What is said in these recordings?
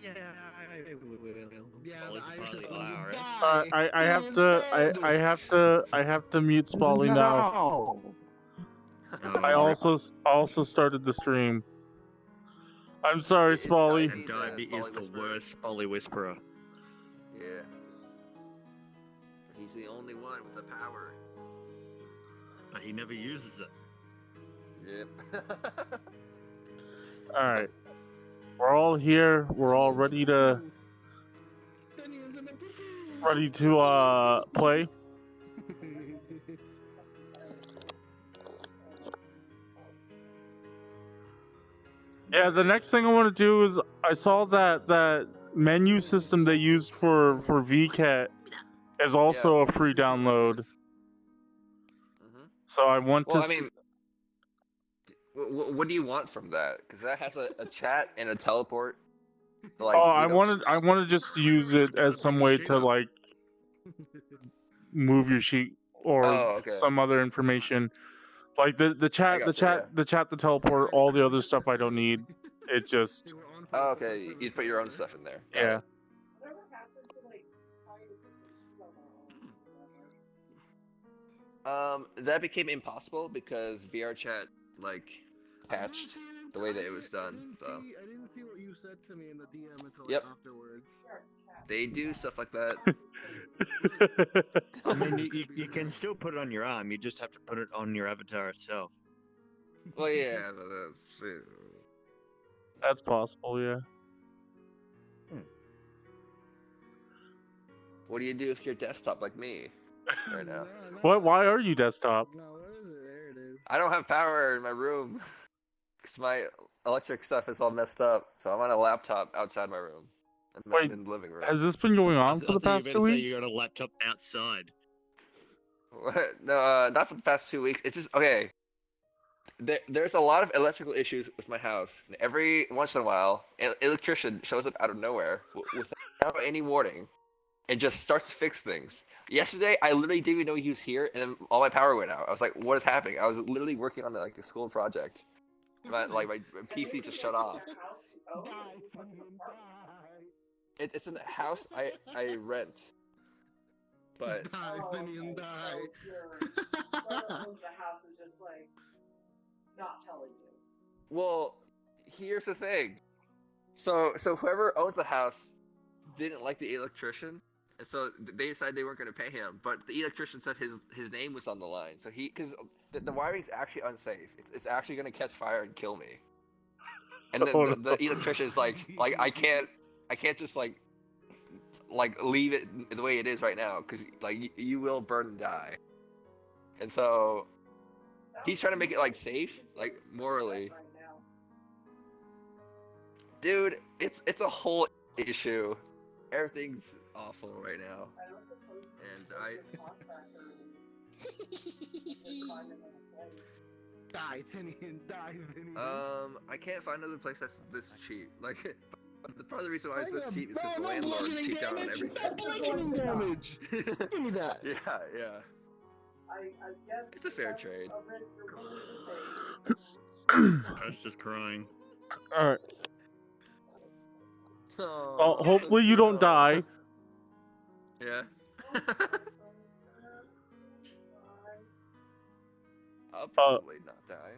I will. Yeah, Spoly's the a Irish part of the one. Alareiks. I have to mute Spoly now. No. I also started the stream. I'm sorry, Is Spoly. And Dyabie Dyabie is the Whisperer? worst Spoly Whisperer. Yeah. He's the only one with the power. But he never uses it. Yep. Alright. We're all here. We're all ready to play. Yeah, the next thing I want to do is I saw that menu system they used for VRChat is also a free download. So I want to. Well, I mean, what do you want from that? Because that has a chat and a teleport. Like, I want to just use it as some way to like move your sheet or some other information. Like the chat, the teleport, all the other stuff I don't need. It just. Oh, okay. You put your own stuff in there. Yeah. That became impossible because VRChat like patched the way that it was done. So. I didn't see what you said to me in the DM until afterwards. They do stuff like that. I mean, you can still put it on your arm. You just have to put it on your avatar itself. Well, yeah, but that's. That's possible, yeah. What do you do if you're desktop like me right now? What? Why are you desktop? No, what is it? There it is. I don't have power in my room because my electric stuff is all messed up. So I'm on a laptop outside my room. Wait, in the living room. Has this been going on for the past 2 weeks? You got a laptop outside. What? No, not for the past 2 weeks. It's just okay. There's a lot of electrical issues with my house. And every once in a while, an electrician shows up out of nowhere without any warning, and just starts to fix things. Yesterday, I literally didn't even know he was here, and then all my power went out. I was like, "What is happening?" I was literally working on a school project. My PC just shut off. It's a house I rent. But Die, Finian, die. Whoever owns the house is just like not telling you. Well, here's the thing. So whoever owns the house didn't like the electrician, and so they decided they weren't going to pay him. But the electrician said his name was on the line, so because the wiring's actually unsafe. It's actually going to catch fire and kill me. And the electrician is like I can't just like leave it the way it is right now because you will burn and die. And so he's trying to make it safe, morally. Dude, it's a whole issue. Everything's awful right now. And Die, Finian, die, Finian. I can't find another place that's this cheap. Part of the reason why it's this cheap is because the landlord cheaped out on everything. Bludgeoning damage! Give me that! Yeah. I guess It's a fair trade. Coach just crying. Alright. Well, hopefully you don't die. Yeah. I'll probably not die.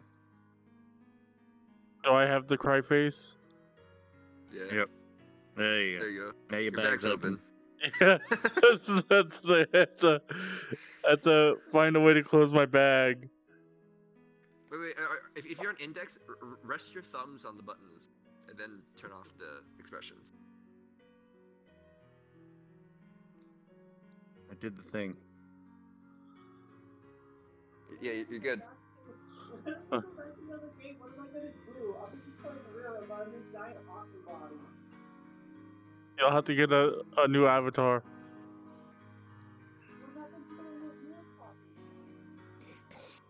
Do I have the cry face? Yeah. Yep. There you go. There you go. Now your bag's bag's open. Yeah, that's the have to find a way to close my bag. Wait. If you're on index, rest your thumbs on the buttons, and then turn off the expressions. I did the thing. Yeah, you're good. Huh. What am I gonna do? I'll be playing real about a giant hockey body. You'll have to get a new avatar.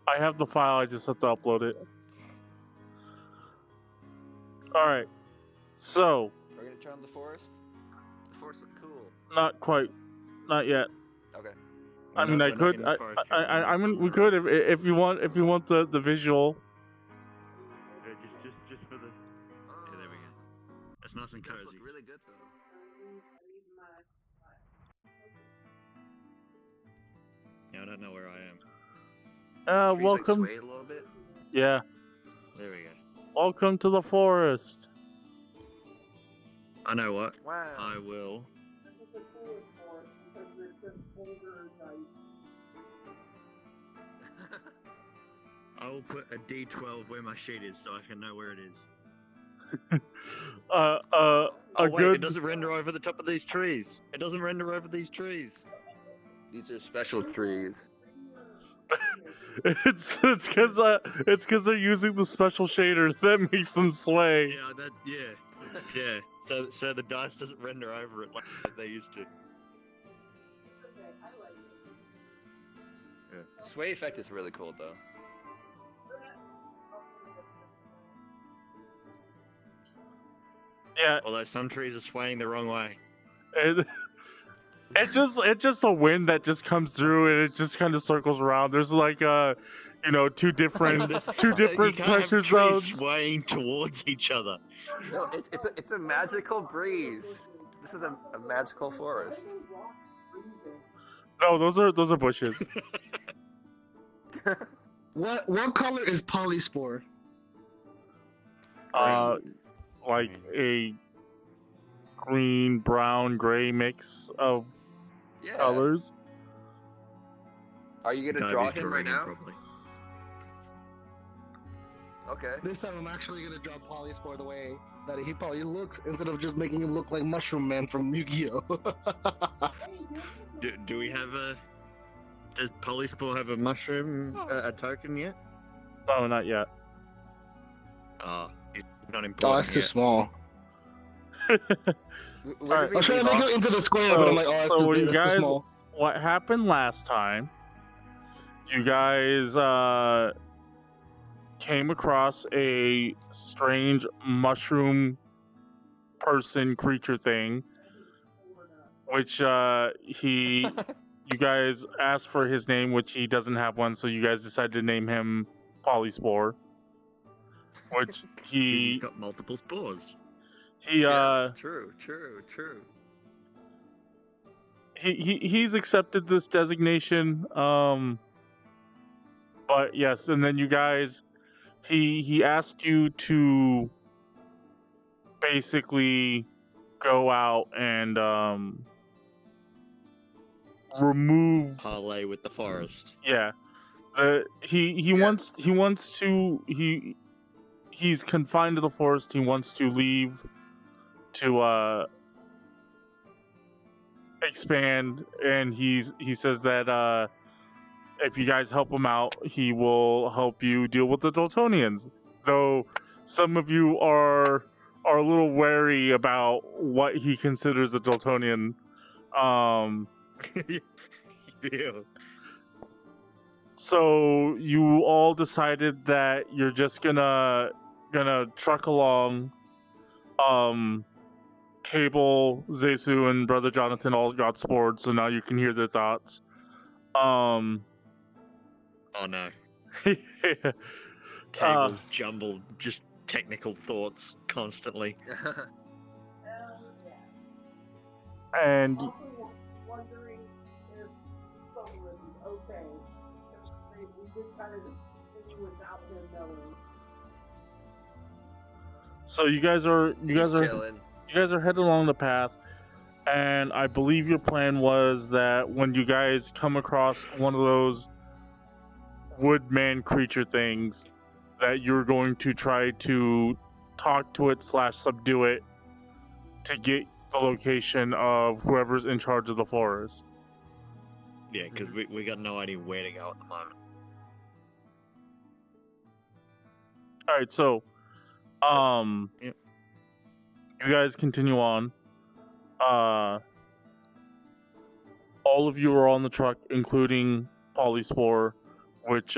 I have the file, I just have to upload it. Alright. So. Are we gonna try on the forest? The forest look cool. Not quite. Not yet. Okay. I mean, I could. I mean, we could if you want. If you want the visual. Just for the. Yeah, there we go. That's Nice and Those cozy. look really good though. Yeah, I don't know where I am. Trees, Welcome. Like, sway a little bit. Yeah. There we go. Welcome to the forest. I know what. Wow. I will. This is the coolest part because there's just older dice. I will put a D12 where my sheet is so I can know where it is. A Oh wait, good. it doesn't render over the top of these trees. It doesn't render over these trees. These are special trees. It's because they're using the special shader that makes them sway. Yeah. So the dice doesn't render over it like they used to. Yes. The sway effect is really cool though. Yeah, Although some trees are swaying the wrong way. it's just a wind that just comes through and it just kind of circles around. There's like two different You can't pressure have trees zones. swaying towards each other. No, it's a magical breeze. This is a magical forest. No, those are bushes. What color is polyspore? Like a green, brown, gray mix of Yeah. colors. Are you gonna Dyabie's draw him drawing right it, now? probably. Okay. This time I'm actually gonna draw polyspore the way that he probably looks instead of just making him look like Mushroom Man from Yu-Gi-Oh. Do we have a? Does Polyspore have a mushroom a token yet? No, not yet. He's not important Oh, that's too yet. small. Where Alright, did I was we trying to leave make off? it into the square, but I'm like, oh, that's So too big, you that's too guys- small. What happened last time? You guys came across a strange mushroom person creature thing, which you guys asked for his name, which he doesn't have one, so you guys decided to name him Polyspore, which He's got multiple spores. True. he's accepted this designation. But yes, and then you guys, he asked you to basically go out and remove. Parlay with the forest. Yeah, he wants to he's confined to the forest. He wants to leave to expand, and he says that if you guys help him out, he will help you deal with the Dultonians. Though some of you are a little wary about what he considers a Dultonian. Yeah. So you all decided that you're just gonna truck along. Cable, Zesu, and Brother Jonathan all got spored, so now you can hear their thoughts. Oh no. Cable's jumbled, just technical thoughts constantly. And Also wondering if some of this is okay. We did kind of just continue without him knowing. so you guys are chilling. you guys are heading along the path, and I believe your plan was that when you guys come across one of those woodman creature things, that you're going to try to talk to it / subdue it to get the location of whoever's in charge of the forest. Yeah, because we got no idea where to go at the moment. All right, so Yep. you guys continue on. All of you are on the truck, including Polyspore, which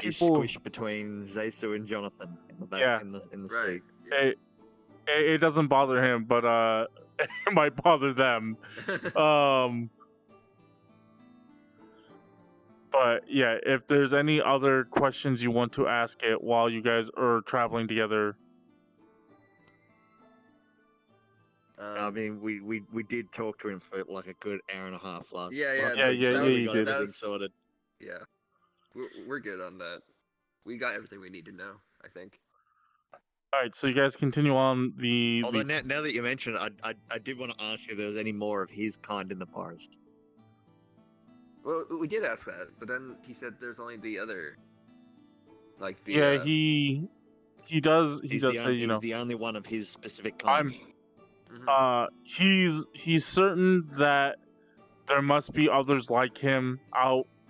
He's people squished between Zesu and Jonathan in the back, Yeah. in the Right. seat. it doesn't bother him, but it might bother them. But yeah, if there's any other questions you want to ask it while you guys are traveling together, I mean, we did talk to him for like a good hour and a half last. Yeah, last Yeah, week, yeah, so yeah, we you got did. everything sorted. Yeah, we're good on that. We got everything we need to know, I think. All right, so you guys continue on the. Although now that you mention it, I did want to ask if there was any more of his kind in the forest. Well, we did ask that, but then he said there's only the other. Like the. Yeah, he does. He does say, he's the only one of his specific I'm. kind. He's certain that there must be others like him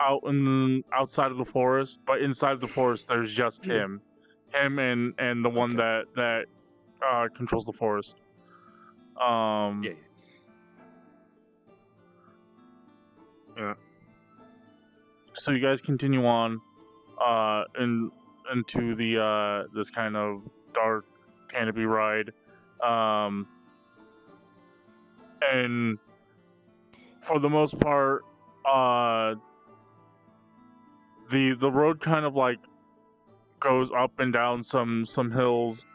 outside of the forest, but inside the forest there's just him and the one that controls the forest. Yeah. Yeah. So you guys continue on into the this kind of dark canopy ride, and for the most part, the road kind of like goes up and down some hills,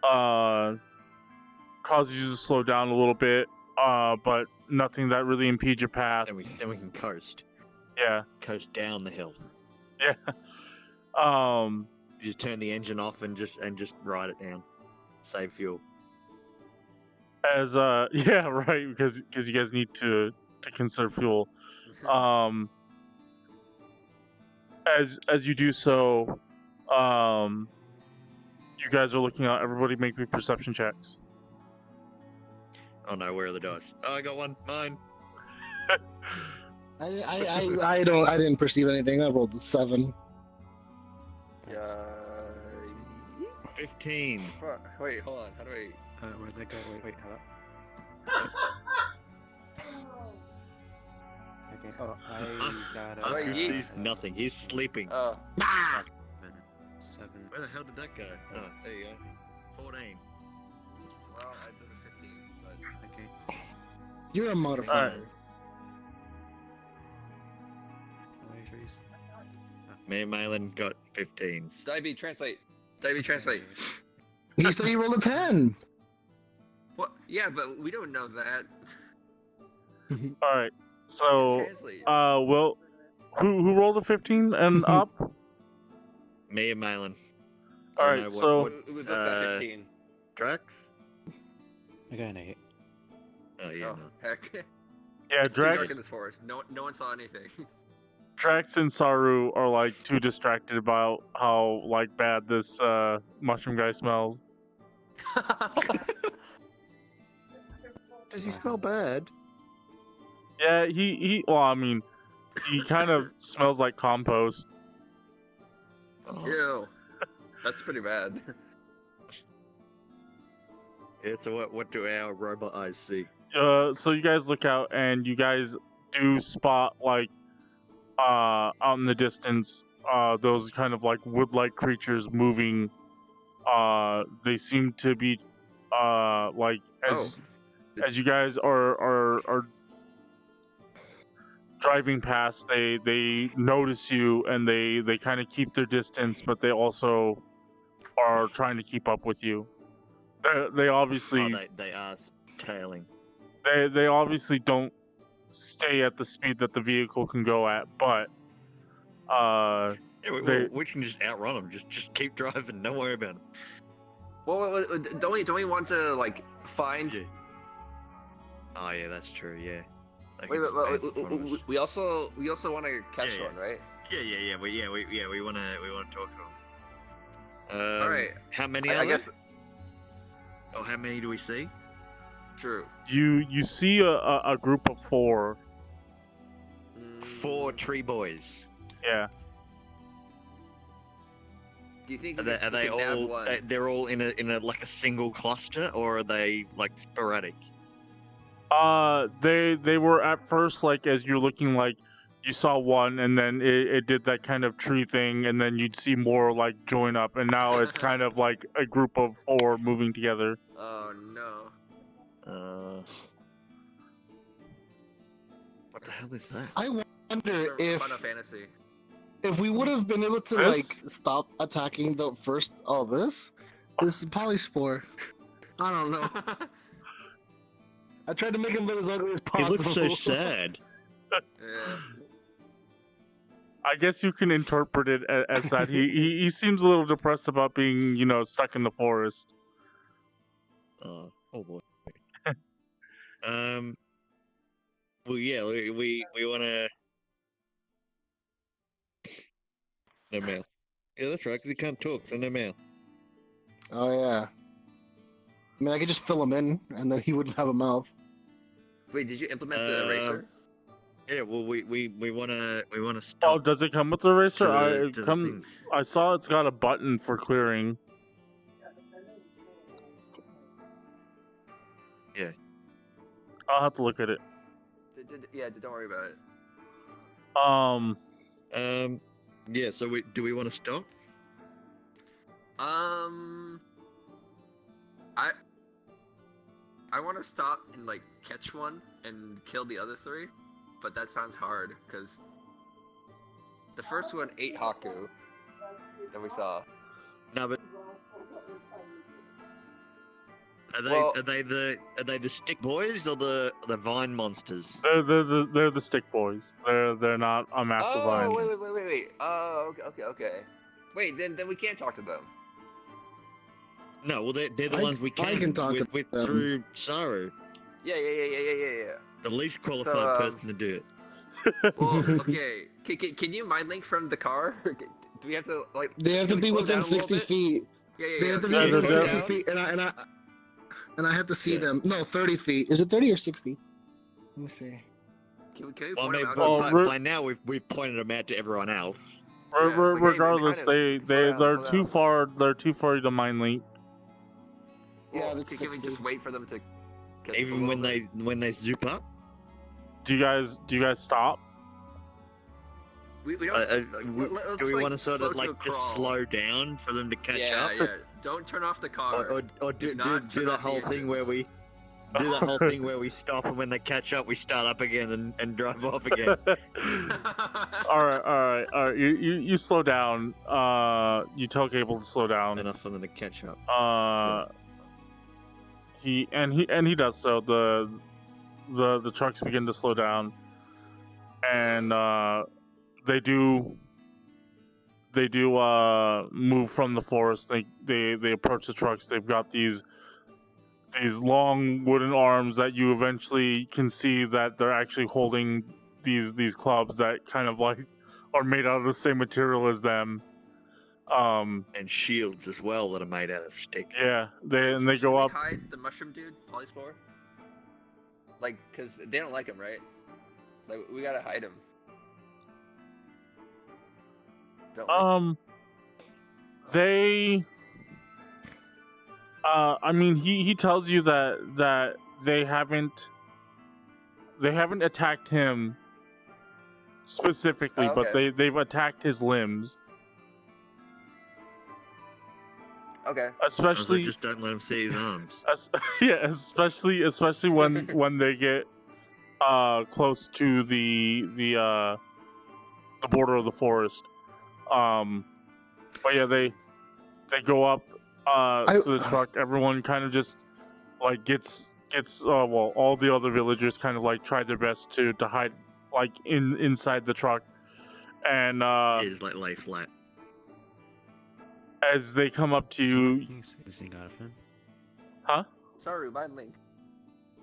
causes you to slow down a little bit, but nothing that really impedes your path. Then we can coast. Yeah. Coast down the hill. Yeah. You just turn the engine off and just ride it down. Save fuel. As yeah, right, because you guys need to conserve fuel. As you do so, you guys are looking out. Everybody make me perception checks. Oh no, where are the dice? Oh, I got one. Mine. I didn't perceive anything. I rolled a 7. Yeah. 15. Wait, hold on. How do I? Where'd that go? Wait, hello. Okay. Oh, I got Hakku Wait, sees nothing. He's sleeping. Oh. 7. Where the hell did that go? Oh, there you go. 14. Well, I did a 15, but. Okay. You're a modifier. Sorry, trees. Me and Maellon got 15s. Dyabie, translate. Dyabie, translate. He said he rolled a 10. What? Yeah, but we don't know that. All right. So, Translate. well, who rolled a 15 and up? Me and Maellon. All right, so We both got 15. Drax? I got an 8. Oh yeah. Oh, No. heck. yeah, It's too dark Drax, in this forest. No one saw anything. Drax and Saru are like too distracted about how like bad this mushroom guy smells. Does he smell bad? Yeah, he well, I mean, he kind of smells like compost. Oh. Ew. That's pretty bad. Yeah. So what do our robot eyes see? So you guys look out and you guys do spot like out in the distance those kind of like wood-like creatures moving. They seem to be like as you guys are driving past, they notice you and they kind of keep their distance, but they also are trying to keep up with you. They obviously they are tailing. they obviously don't stay at the speed that the vehicle can go at, but Yeah, we can just outrun them. Just keep driving. Don't worry about it. Well, don't we want to like find? Yeah. Oh yeah, that's true. Yeah. They Wait, can just wait in front of us. we also want to catch Yeah, yeah. one, right? Yeah. We want to talk to them. All right. How many I are there? guess. Oh, how many do we see? True. you see a group of 4. 4 tree boys. Yeah. Do you think Are we they, can- are we they can nab all? one? They're all in a like a single cluster, or are they like sporadic? They were at first like as you're looking like you saw one and then it did that kind of tree thing and then you'd see more like join up and now it's kind of like a group of 4 moving together. Oh no. What the hell is that? I wonder From if Final Fantasy. we would have been able to This? like stop attacking the first. Oh, this is polyspore. I don't know. I tried to make him look as ugly as He possible. looks so sad. Yeah. I guess you can interpret it as that he seems a little depressed about being, stuck in the forest. Oh boy. Well, yeah, we wanna. No mail. Yeah, that's right. Because he can't talk, so no mail. Oh yeah. I mean, I could just fill him in, and then he wouldn't have a mouth. Wait, did you implement the eraser? Yeah, well, we wanna Oh, stop. does it come with the eraser? to the things. I saw it's got a button for clearing. Yeah. I'll have to look at it. Yeah, don't worry about it. Yeah. So do we want to stop? I want to stop and like catch one and kill the other three, but that sounds hard because the first one ate Hakku that we saw. No, but are they the stick boys or the vine monsters? They're the stick boys. They're not on massive vines. Wait. Oh, okay. Wait, then we can't talk to them. No, well they're the ones we can talk with to them. through Saru, Yeah. the least qualified So, person to do it. Well, okay. Can you mind link from the car? Do we have to like? They have to can we be slow within down a little 60 bit? feet. Yeah. They have to be Yeah, within they're 60 down. feet, and I have to see Yeah. them. No, 30 feet. Is it 30 or 60? Let me see. Can we Well, I point mean, them out? by now we've pointed them out to everyone else. Yeah, it's okay, Regardless, we kind of- they're slow too down. far. They're too far to mind link. Yeah, Well, that's can we 60. just wait for them to? catch up a Even when little bit? they zoop up. Do you guys stop? We don't. Let's, Do we like, want to sort slow of to a like just crawl. slow down for them to catch yeah, up? Yeah. Don't turn off the car. Or do not turn the off the whole thing engine. where we do the whole thing where we stop and when they catch up we start up again and drive off again. all right. You slow down. You tell Cable to slow down. Enough for them to catch up. He does so. The trucks begin to slow down, and they do move from the forest. They approach the trucks. They've got these long wooden arms that you eventually can see that they're actually holding these clubs that kind of like are made out of the same material as them. And shields as well that are made out of stick. Yeah, they Should go we up. hide the mushroom dude, Polyspore? Like, cause they don't like him, right? Like, we gotta hide him. Don't we? They. I mean, he tells you that they haven't attacked him specifically, Oh, but okay. they've attacked his limbs. Okay. Especially, just don't let him see his arms. yeah, especially when they get close to the border of the forest. But yeah, they go up to the truck. Everyone kind of just like gets well, all the other villagers kind of like try their best to hide like inside the truck, and Is like lay flat. as they come up to Is there, you, like, things oozing out of him? huh? Sorry, mind link.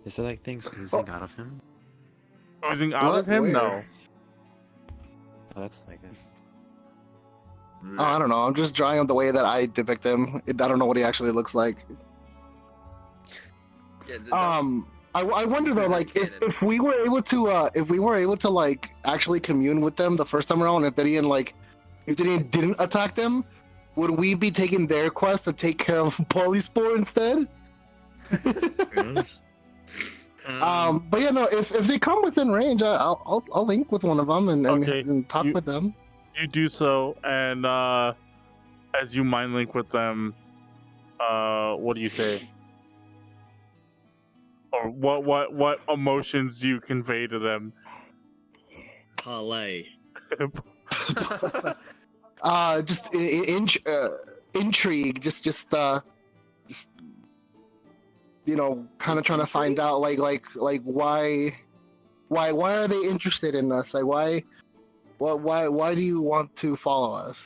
Is there like things oozing out of him? Oozing out of What? him? Where? No. Oh, looks like it. Oh, I don't know. I'm just drawing him the way that I depict him. I don't know what he actually looks like. Yeah. I wonder This though, is like canon. if we were able to like actually commune with them the first time around, if they didn't attack them, would we be taking their quest to take care of Polyspore instead? Yes. But yeah, no. If they come within range, I'll link with one of them and Okay, talk with them. You do so, and as you mind link with them, what do you say? Or what emotions do you convey to them? Parlay. Just intrigue. Just kind of trying to find out like why are they interested in us? Like why do you want to follow us?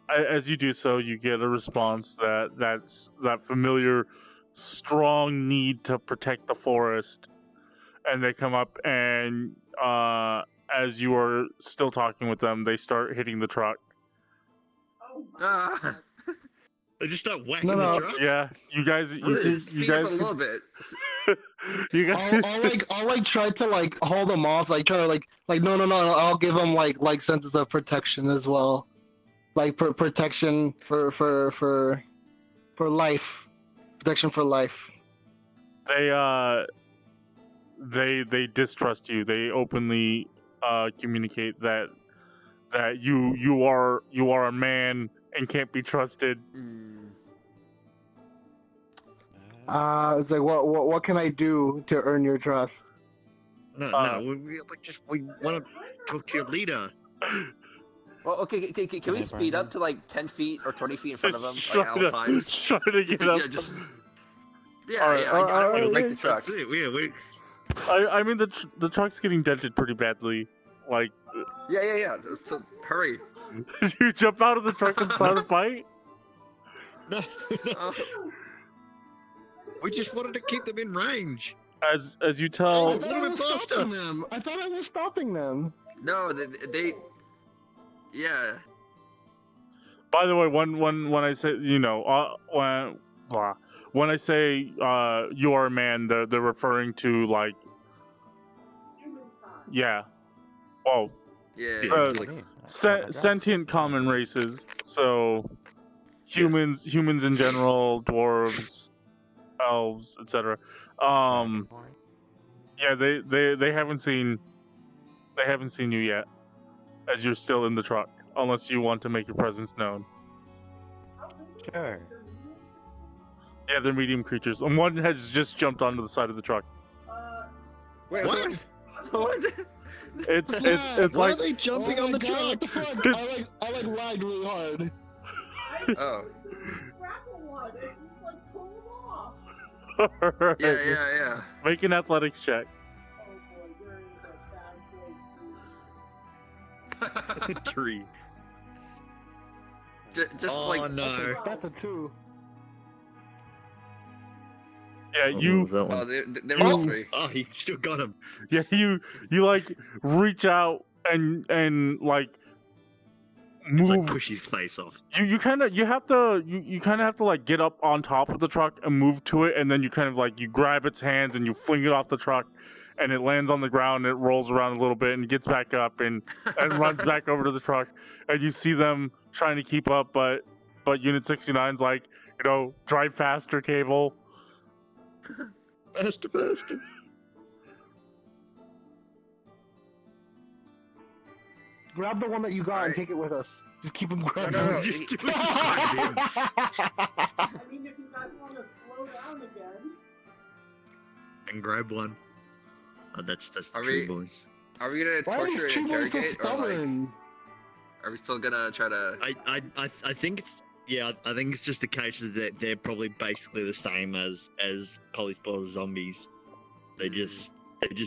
As you do so, you get a response that's that familiar, strong need to protect the forest, and they come up and as you are still talking with them, they start hitting the truck. Ah. They just start whacking No. the truck. Yeah, you guys, Speed up a little bit. you guys. I'll try to hold them off, try to no, I'll give them senses of protection as well, protection for life, protection for life. They distrust you. They openly communicate that you are a man and can't be trusted. It's like what can I do to earn your trust? No, we want to talk to your leader. Well, okay, can we speed up to 10 feet or 20 feet in front of them at all times? Try to get up. I don't want to break the truck. That's it. We I mean the truck's getting dented pretty badly. Yeah. So hurry. You jump out of the truck and start a fight? No. We just wanted to keep them in range. As you tell. I thought I was stopping them. No, they. Yeah. By the way, when I say when I say you are a man, they're referring to yeah. Oh. Yeah. Sentient common races. So humans in general, dwarves, elves, etc. Yeah, they haven't seen you yet, as you're still in the truck, unless you want to make your presence known. Sure. Yeah, they're medium creatures, and one has just jumped onto the side of the truck. Wait, What? What? It's Why like are they jumping on the truck? I lied really hard. Oh. Grapple one and just pull them off. Alright. Yeah. Make an athletics check. Oh boy, you're in a bad place. Tree. Just Oh no. That's a 2. Yeah, What you. was that one? Oh, they were all 3. Oh, he still got him. Yeah, you reach out and It's move. push his face off. You kind of have to get up on top of the truck and move to it, and then you kind of you grab its hands and you fling it off the truck, and it lands on the ground and it rolls around a little bit and gets back up and runs back over to the truck, and you see them trying to keep up, but Unit 69's drive faster, Cable. Faster. Grab the one that you got and take it with us. Just keep him grabbed. No. Just do it. Just grab him. I mean, if you guys want to slow down again. And grab one. Oh, that's the Are tree we- boys. Are we gonna Why are these torture and two boys so interrogate, or stubborn? are we still gonna try to? I think it's I think it's just a case that they're probably basically the same as polyspore zombies. They just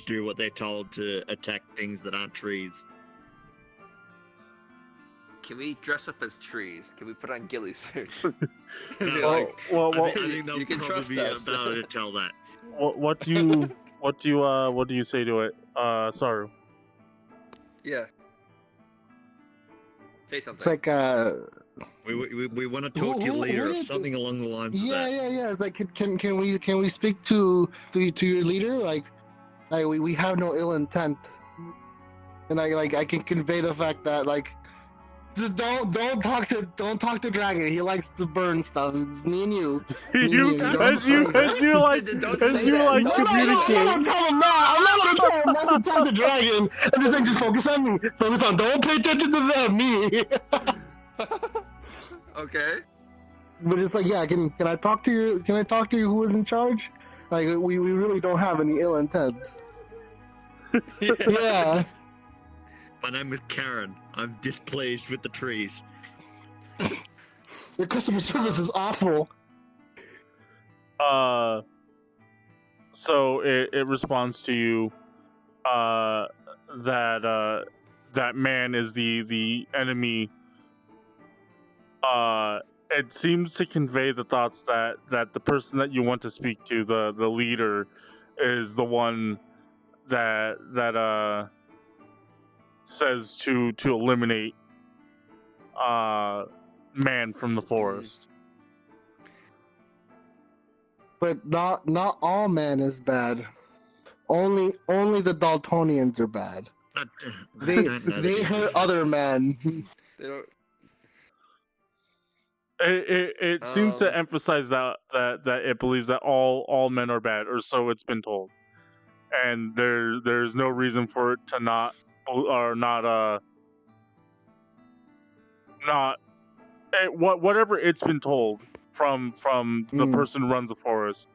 do what they're told to attack things that aren't trees. Can we dress up as trees? Can we put on ghillie suits? No, Well, I think they'll you can trust probably be us. able to tell that. what do you say to it, Saru? Yeah. Say something. It's like We want to talk to your leader who or did- something along the lines of that. yeah. It's like can we speak to your leader? We have no ill intent, and I can convey the fact that just don't talk to Dragon. He likes to burn stuff. It's me and you. As you communicate. I'm not gonna tell him not to talk to Dragon. I'm just saying, just focus on me. Focus on. Don't pay attention to them. Me. Okay. But it's can I talk to you? Can I talk to you? Who is in charge? We really don't have any ill intent. Yeah. My name is Karen. I'm displeased with the trees. Your customer service is awful. So it responds to you that that man is the enemy. It seems to convey the thoughts that the person that you want to speak to, the leader, is the one that says to eliminate man from the forest. But not all man is bad. Only the Dultonians are bad. They hurt other men. They don't. It seems to emphasize that it believes that all men are bad, or so it's been told, and there's no reason for it to not whatever it's been told from the person who runs the forest.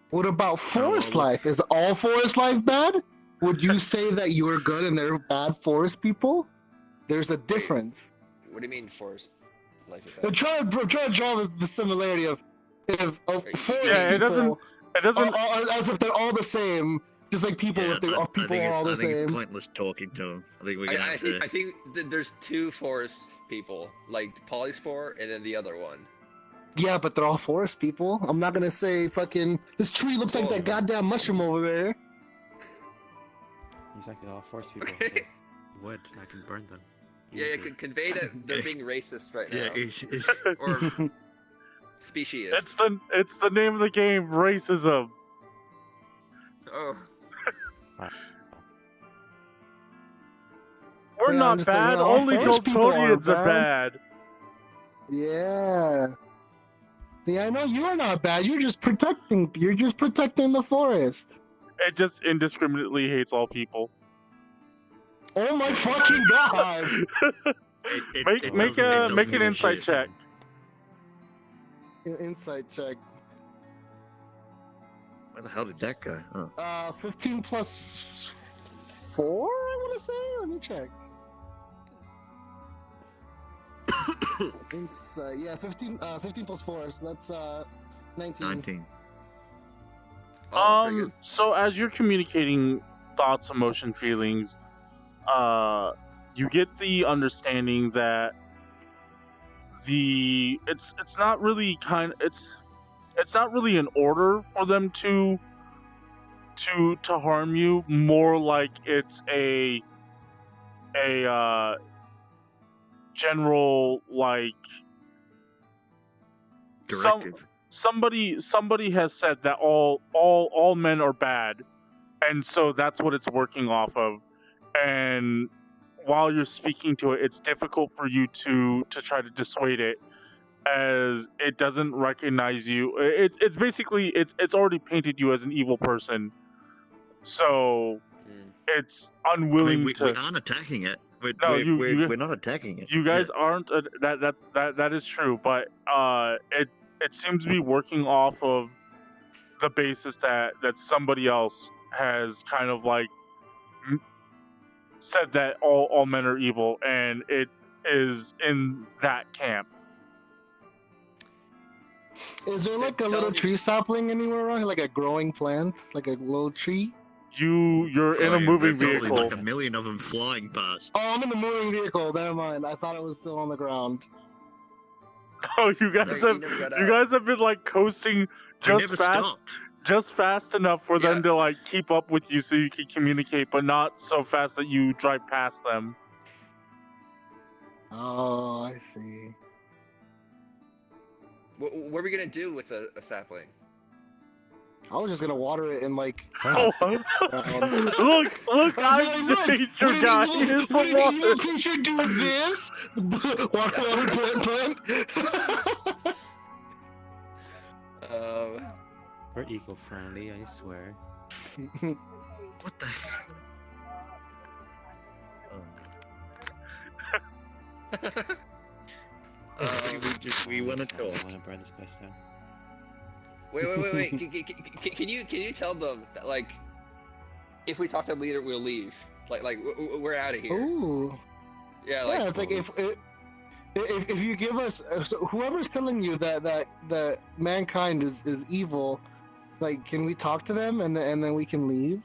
What about forest life? Is all forest life bad? Would you say that you're good and they're bad forest people? There's a difference. What do you mean forest life? I'm trying to draw the similarity of forest it doesn't as if they're all the same, just like people if they people are all the same. I think it's pointless talking to them. I think we're gonna have to. I think there's two forest people, like Polyspore and then the other one. Yeah, but they're all forest people. I'm not gonna say fucking this tree looks like that goddamn mushroom over there. Exactly, all forest people. Okay. Wood, I can burn them. Yeah, convey that they're being racist right now. Yeah, Or specious. It's the name of the game, racism. Oh. We're not bad. Only Dultonians are bad. Yeah. See, I know you're not bad. You're just protecting the forest. It just indiscriminately hates all people. Oh my fucking god! Make an insight check. Insight check. Where the hell did that go? Oh. 15 plus 4, I want to say? Let me check. Insight, yeah, 15 plus 4, so that's 19. 19. Oh, pretty good. So as you're communicating thoughts, emotion, feelings, you get the understanding that it's not really it's not really an order for them to harm you, more like it's a general, like, Directive. Somebody has said that all men are bad, and so that's what it's working off of. And while you're speaking to it, it's difficult for you to try to dissuade it, as it doesn't recognize you. It's basically it's already painted you as an evil person, so it's unwilling to. We aren't attacking it. We're not attacking it. You guys aren't. That is true, but it seems to be working off of the basis that somebody else has kind of like said that all men are evil, and it is in that camp. Is there like a little tree sapling anywhere around, like a growing plant, like a little tree? You're in a moving there's vehicle. Like a million of them flying past. Oh, I'm in the moving vehicle. Never mind. I thought it was still on the ground. Oh, you guys have been like coasting just fast enough for them to like keep up with you, so you can communicate, but not so fast that you drive past them. Oh, I see. What are we gonna do with a sapling? I was just gonna water it in like. Look, I'm the nature guy. Here's some water. You should do this. Walk around, plant. We're eco-friendly, I swear. What the heck? We want to talk. I want to burn this place down. Wait. Can you tell them that, like, if we talk to the leader, we'll leave. Like we're out of here. Ooh. Yeah, Yeah, it's like if you give us so whoever's telling you that mankind is evil, like, can we talk to them and then we can leave?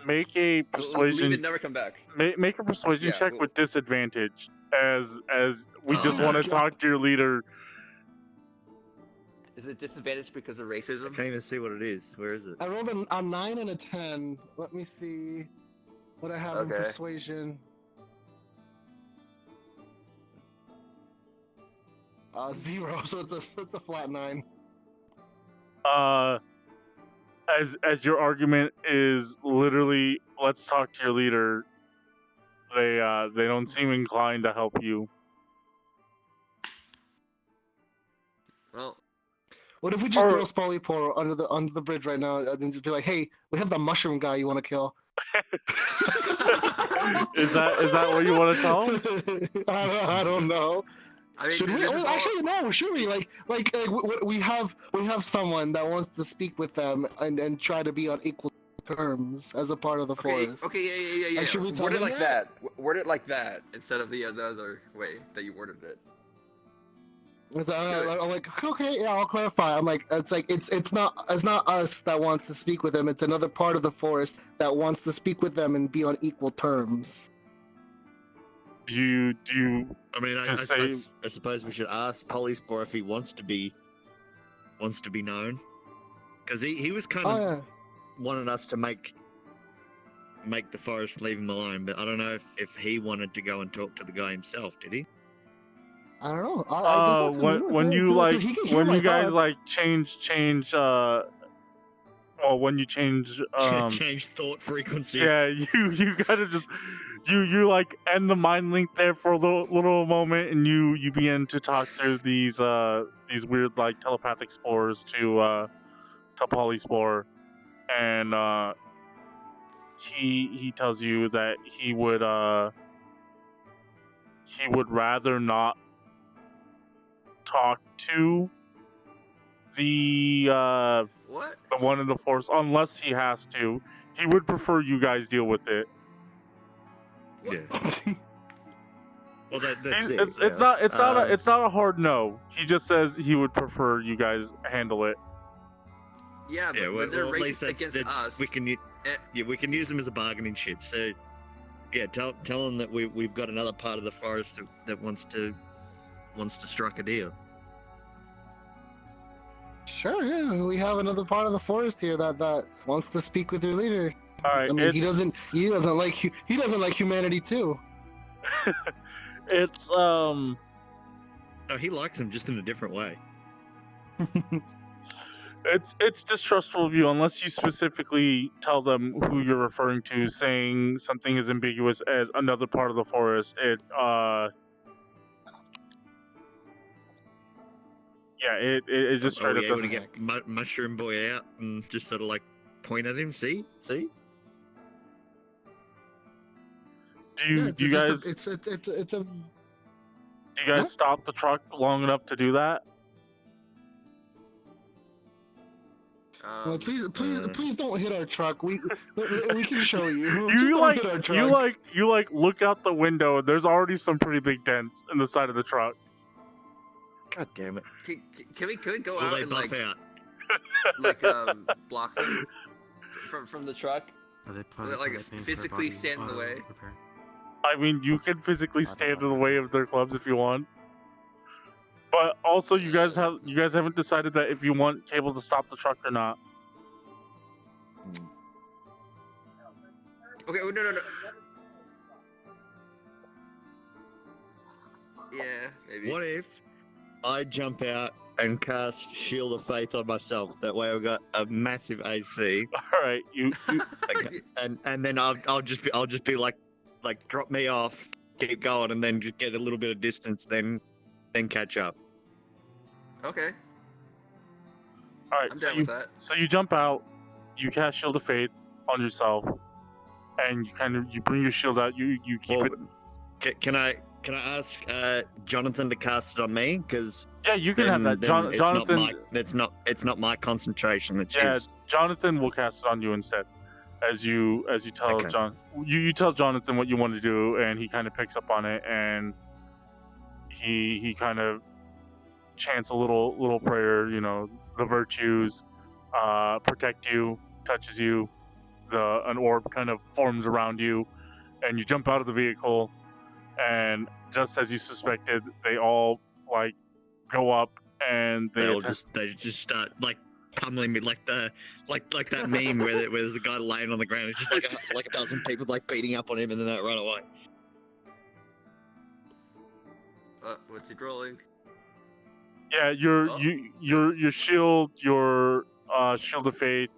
Make a Leave persuasion. and never come back. Make a persuasion Yeah, check well- with disadvantage, as we Oh just my want to God. talk to your leader. Is it disadvantaged because of I racism? can't even see what it is. Where is it? I rolled a 9 and a 10. Let me see what I have in Okay. persuasion. 0, so it's a flat 9. As your argument is literally, let's talk to your leader. They don't seem inclined to help you. Well, What if we just Or- throw Spoly under the bridge right now and then just be like, hey, we have the mushroom guy you want to kill? Is that what you want to tell him? I don't know. I mean, Should we? this is all- Actually, no. Should we? We have someone that wants to speak with them and try to be on equal terms as a part of the Okay, forest. okay, yeah. should we tell Word it them like that? that. Word it like that instead of the other way that you worded it. So I'm like, okay, yeah, I'll clarify. I'm like, it's not us that wants to speak with them. It's another part of the forest that wants to speak with them and be on equal terms. Do you I mean, Just I suppose we should ask Polyspore if he wants to be known, because he was kind of Oh yeah. wanted us to make the forest leave him alone, but I don't know if he wanted to go and talk to the guy himself. Did he? I don't know. I guess I'll come in with when him, you too, like 'cause he can hear when my you guys thoughts. like change well, when you change Change thought frequency. yeah, you gotta just you like end the mind link there for a little moment, and you begin to talk through these weird like telepathic spores to Polyspore, and he tells you that he would rather not talk to the What? one in the forest unless he has to. He would prefer you guys deal with it. Yeah. Well, that's It's it. it's yeah. not it's not a hard no. He just says he would prefer you guys handle it. Yeah, but, Yeah, well, but they're at least racist against us. we can Eh. we can use them as a bargaining chip. So yeah, tell them that we've got another part of the forest that wants to strike a deal. Sure, yeah. We have another part of the forest here that wants to speak with your leader. All right, I mean, he it's doesn't like humanity too. it's No, he likes him just in a different way. it's distrustful of you unless you specifically tell them who you're referring to, saying something as ambiguous as another part of the forest. It just Are straight we up able to doesn't. get Mushroom Boy out and just sort of like point at him? See? Do Yeah, you guys it's a do you guys stop the truck long enough to do that? well, please don't hit our truck. We can show you. Just You don't like hit our truck. you look out the window and there's already some pretty big dents in the side of the truck. God damn it! Can we go Will out they and buff like out? block them from the truck? Are they Like, are they paying for physically body stand in the auto way? repair? I mean, you can physically stand in the way of their clubs if you want. But also, you guys haven't decided that if you want Cable to stop the truck or not. Okay, oh, no. Yeah, maybe. What if I jump out and cast Shield of Faith on myself? That way, I've got a massive AC, All right, you okay, and then I'll just be like drop me off, keep going, and then just get a little bit of distance, then catch up. Okay, all right. I'm So down you with that. so you jump out, you cast Shield of Faith on yourself, and you bring your shield out. You keep Well, it. Can I ask Jonathan to cast it on me? Because Yeah, you can have that. Jonathan. It's not my concentration. It's Yeah, his. Jonathan will cast it on you instead. as you tell Okay. John, you tell Jonathan what you want to do, and he kind of picks up on it, and he kind of chants a little prayer, the virtues, protect you, touches you, an orb kind of forms around you, and you jump out of the vehicle, and just as you suspected, they all like go up and they just start like pummeling me like that meme where there's a guy laying on the ground. It's just like a dozen people like beating up on him and then they run away. What's he rolling? Yeah, your shield, your shield of faith.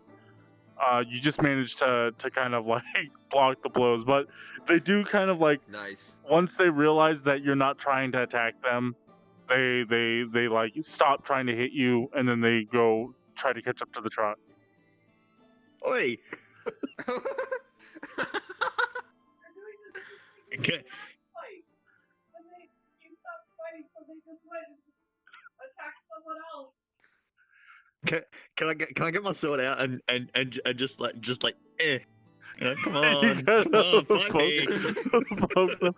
You just managed to kind of like block the blows, but they do kind of like Nice. once they realize that you're not trying to attack them, they like stop trying to hit you, and then they go try to catch up to the truck. Oi! Okay. Fight. And you stopped fighting, so they just went and attacked someone else. Can I get my sword out and just like come You on, gotta come on, fight me. poke them.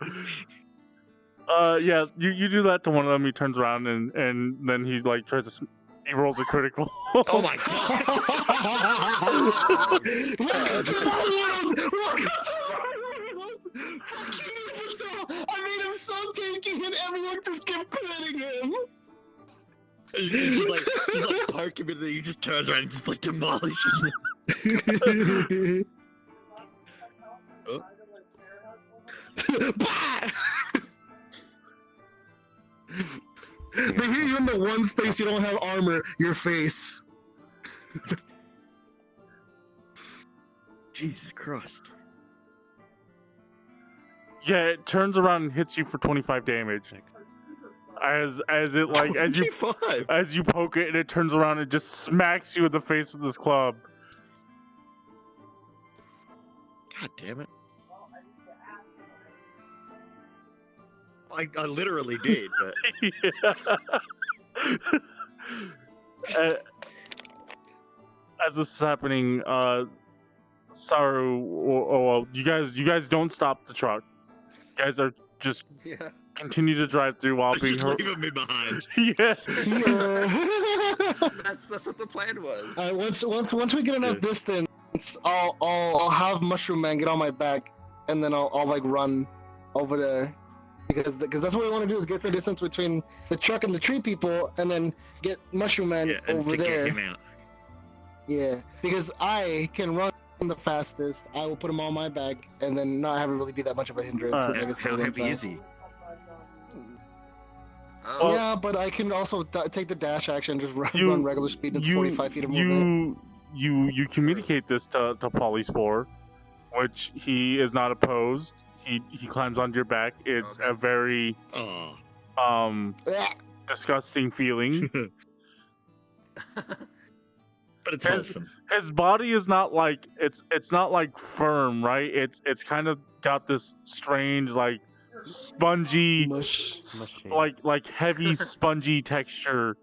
Yeah, you do that to one of them. He turns around and then he like tries to. He rolls a critical. Oh my god! Welcome to my world! Welcome to my world! Fucking Bento! I made him so tanky and everyone just kept critting him! You just like poke him and then he just turns around and just like demolishes him. Oh. They hit you in the one space you don't have armor, your face. Jesus Christ. Yeah, it turns around and hits you for 25 damage. As it like as you 25. as you poke it and it turns around and just smacks you in the face with this club. God damn it. I literally did, but As this is happening, Saru, you guys don't stop the truck. You guys are just Yeah. continue to drive through while being just hurt. leaving me behind. Yeah. That's what the plan was. Once we get enough distance, I'll have Mushroom Man get on my back, and then I'll like run over there. Because that's what we want to do is get some distance between the truck and the tree people, and then get Mushroom Man and over to there. get him out. Yeah, because I can run the fastest. I will put him on my back, and then not have it really be that much of a hindrance. Alright. as I can How still run heavy is fast. he? Oh, Yeah, but I can also take the dash action, just run You- regular speed. It's 45 feet of movement. You communicate this to Polyspore, which he is not opposed. He climbs onto your back. It's Okay. a very Oh. disgusting feeling. But it's His- wholesome. His body is not like it's not like firm, right? It's kind of got this strange like spongy, Mush. Mushy. like heavy spongy texture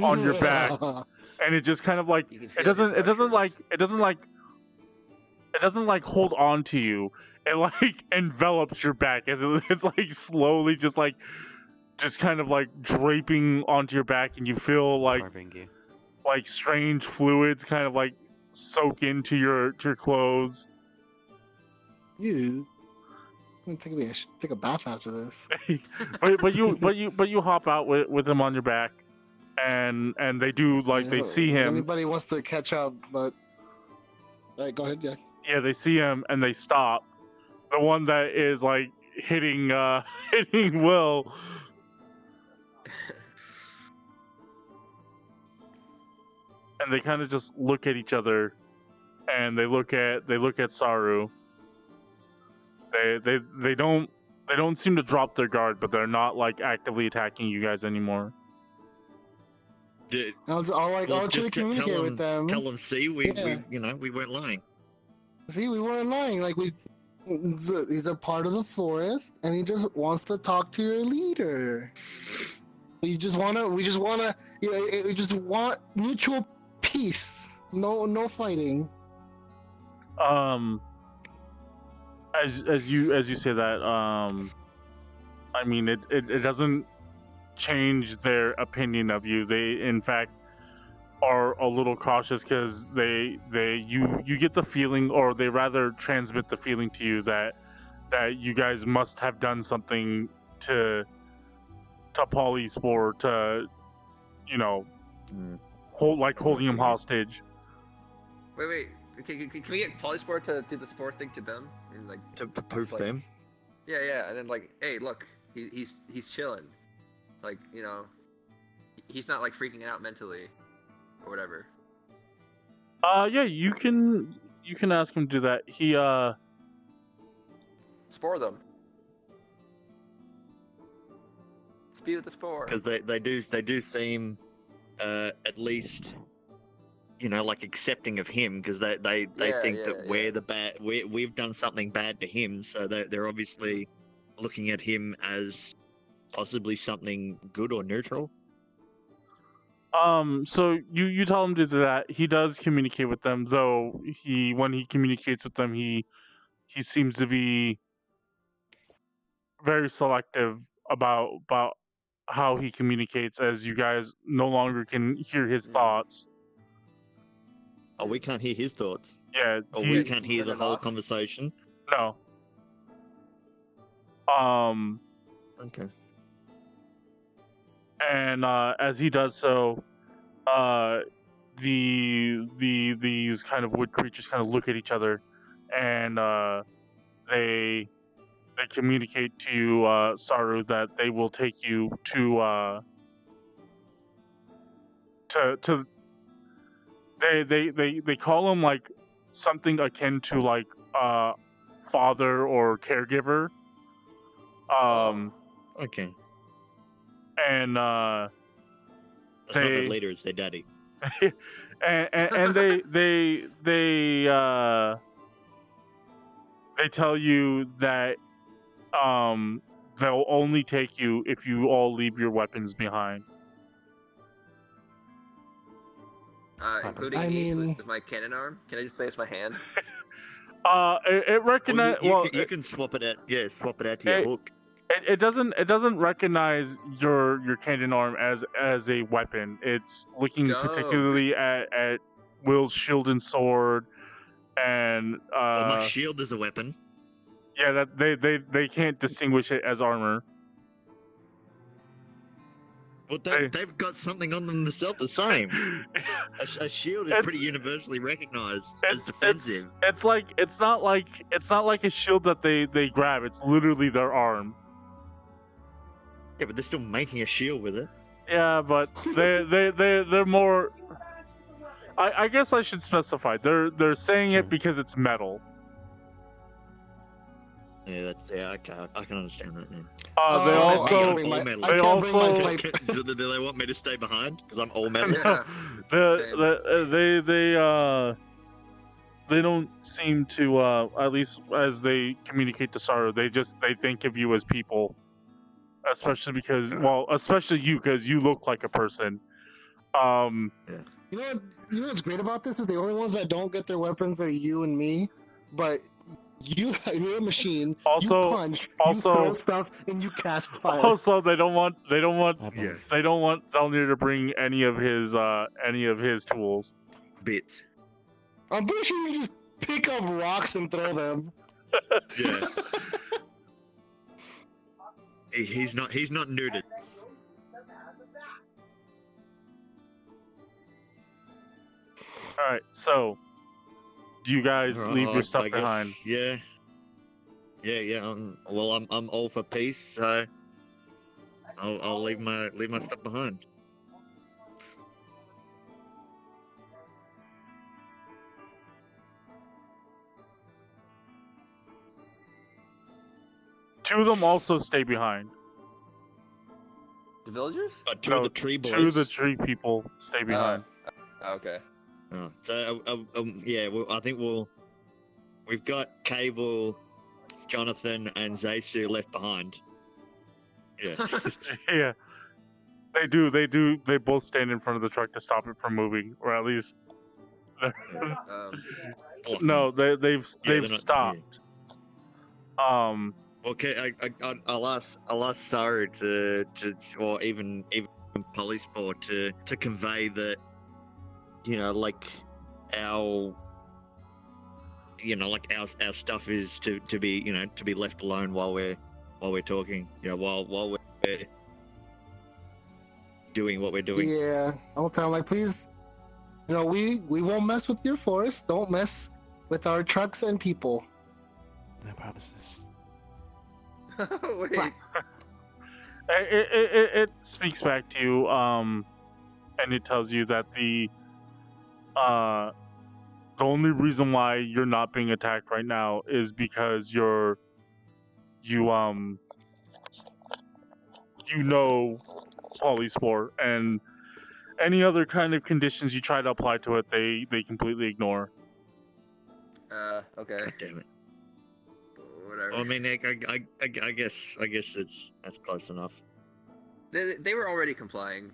on your back, and it just kind of like you can it feel doesn't these mushrooms. it doesn't like hold on to you. It like envelops your back as it's like slowly just kind of like draping onto your back, and you feel Absorbing you. like strange fluids kind of like soak into your clothes. You. I'm gonna take a bath after this. but you hop out with him on your back, and they do like they Yeah, see if him. Anybody wants to catch up, but alright, go ahead, yeah. Yeah, they see him and they stop. The one that is like hitting Will. And they kind of just look at each other, and they look at Saru. They don't seem to drop their guard, but they're not like actively attacking you guys anymore. I'll Well, actually just tell communicate with them. them, see, Yeah. we weren't lying. See, we weren't lying. Like he's a part of the forest, and he just wants to talk to your leader. We just want mutual peace. No fighting. As you say that, I mean, it doesn't change their opinion of you. They, in fact, are a little cautious because you get the feeling, or they rather transmit the feeling to you that you guys must have done something to Polyspore to, holding him hostage. Wait. Can we get Polyspore to do the sport thing to them and to proof like, them. Yeah, and then hey, look, he's chilling, he's not freaking out mentally, or whatever. Yeah, you can ask him to do that. He spore them. Speed with the spore. Because they do seem at least accepting of him, because they think that we've done something bad to him, so they're obviously looking at him as possibly something good or neutral. So you tell him to do that. He does communicate with them, though when he communicates with them, he seems to be very selective about how he communicates, as you guys no longer can hear his thoughts. Oh, we can't hear his thoughts. Yeah. We can't hear the whole conversation. No. Okay. And as he does so, these kind of wood creatures kind of look at each other, and they communicate to Saru that they will take you to they call him something akin to father or caregiver. Okay. And That's not their leader, it's their daddy. and they tell you that they'll only take you if you all leave your weapons behind. Including with my cannon arm. Can I just say it's my hand? It recognize. You can swap it out. Yeah, swap it out to your hook. It doesn't recognize your cannon arm as a weapon. It's looking particularly at Will's shield and sword, and my shield is a weapon. Yeah, that they can't distinguish it as armor. Well, they've got something on them themselves the same. A shield is pretty universally recognized as defensive. It's not like a shield that they grab. It's literally their arm. Yeah, but they're still making a shield with it. Yeah, but they're more. I guess I should specify. They're saying it because it's metal. Yeah, I can understand that then. They also do they want me to stay behind because I'm all metal? Yeah. They don't seem to at least as they communicate to Saru, they think of you as people, especially you because you look like a person. Yeah. You know what's great about this is the only ones that don't get their weapons are you and me, but. You're a machine. Also, you punch, you throw stuff, and you cast fire. Also, they don't want Thelnier to bring any of his tools. Bits. I'm pretty sure you just pick up rocks and throw them. Yeah. He's not neutered. All right, so. Do you guys leave your stuff behind? Yeah. I'm all for peace, so I'll leave my stuff behind. Two of them also stay behind. The villagers? Two of the tree boys. Two of the tree people stay behind. Okay. So I think we've got Cable, Jonathan, and Zaysu left behind. Yeah. Yeah. They do. They both stand in front of the truck to stop it from moving, or at least. blocking No, it. they've they're not- stopped. Okay, I'll ask Saru to or even Polyspore to convey that, like our our stuff is to be to be left alone while we're talking, while we're doing what we're doing. Yeah, I'll tell him, like, please, we won't mess with your forest. Don't mess with our trucks and people. No promises. Wait. It speaks back to you, and it tells you that the only reason why you're not being attacked right now is because you Polyspore, and any other kind of conditions you try to apply to it, they completely ignore. Okay. God damn it. Whatever. Well, I mean, I guess that's close enough. They were already complying.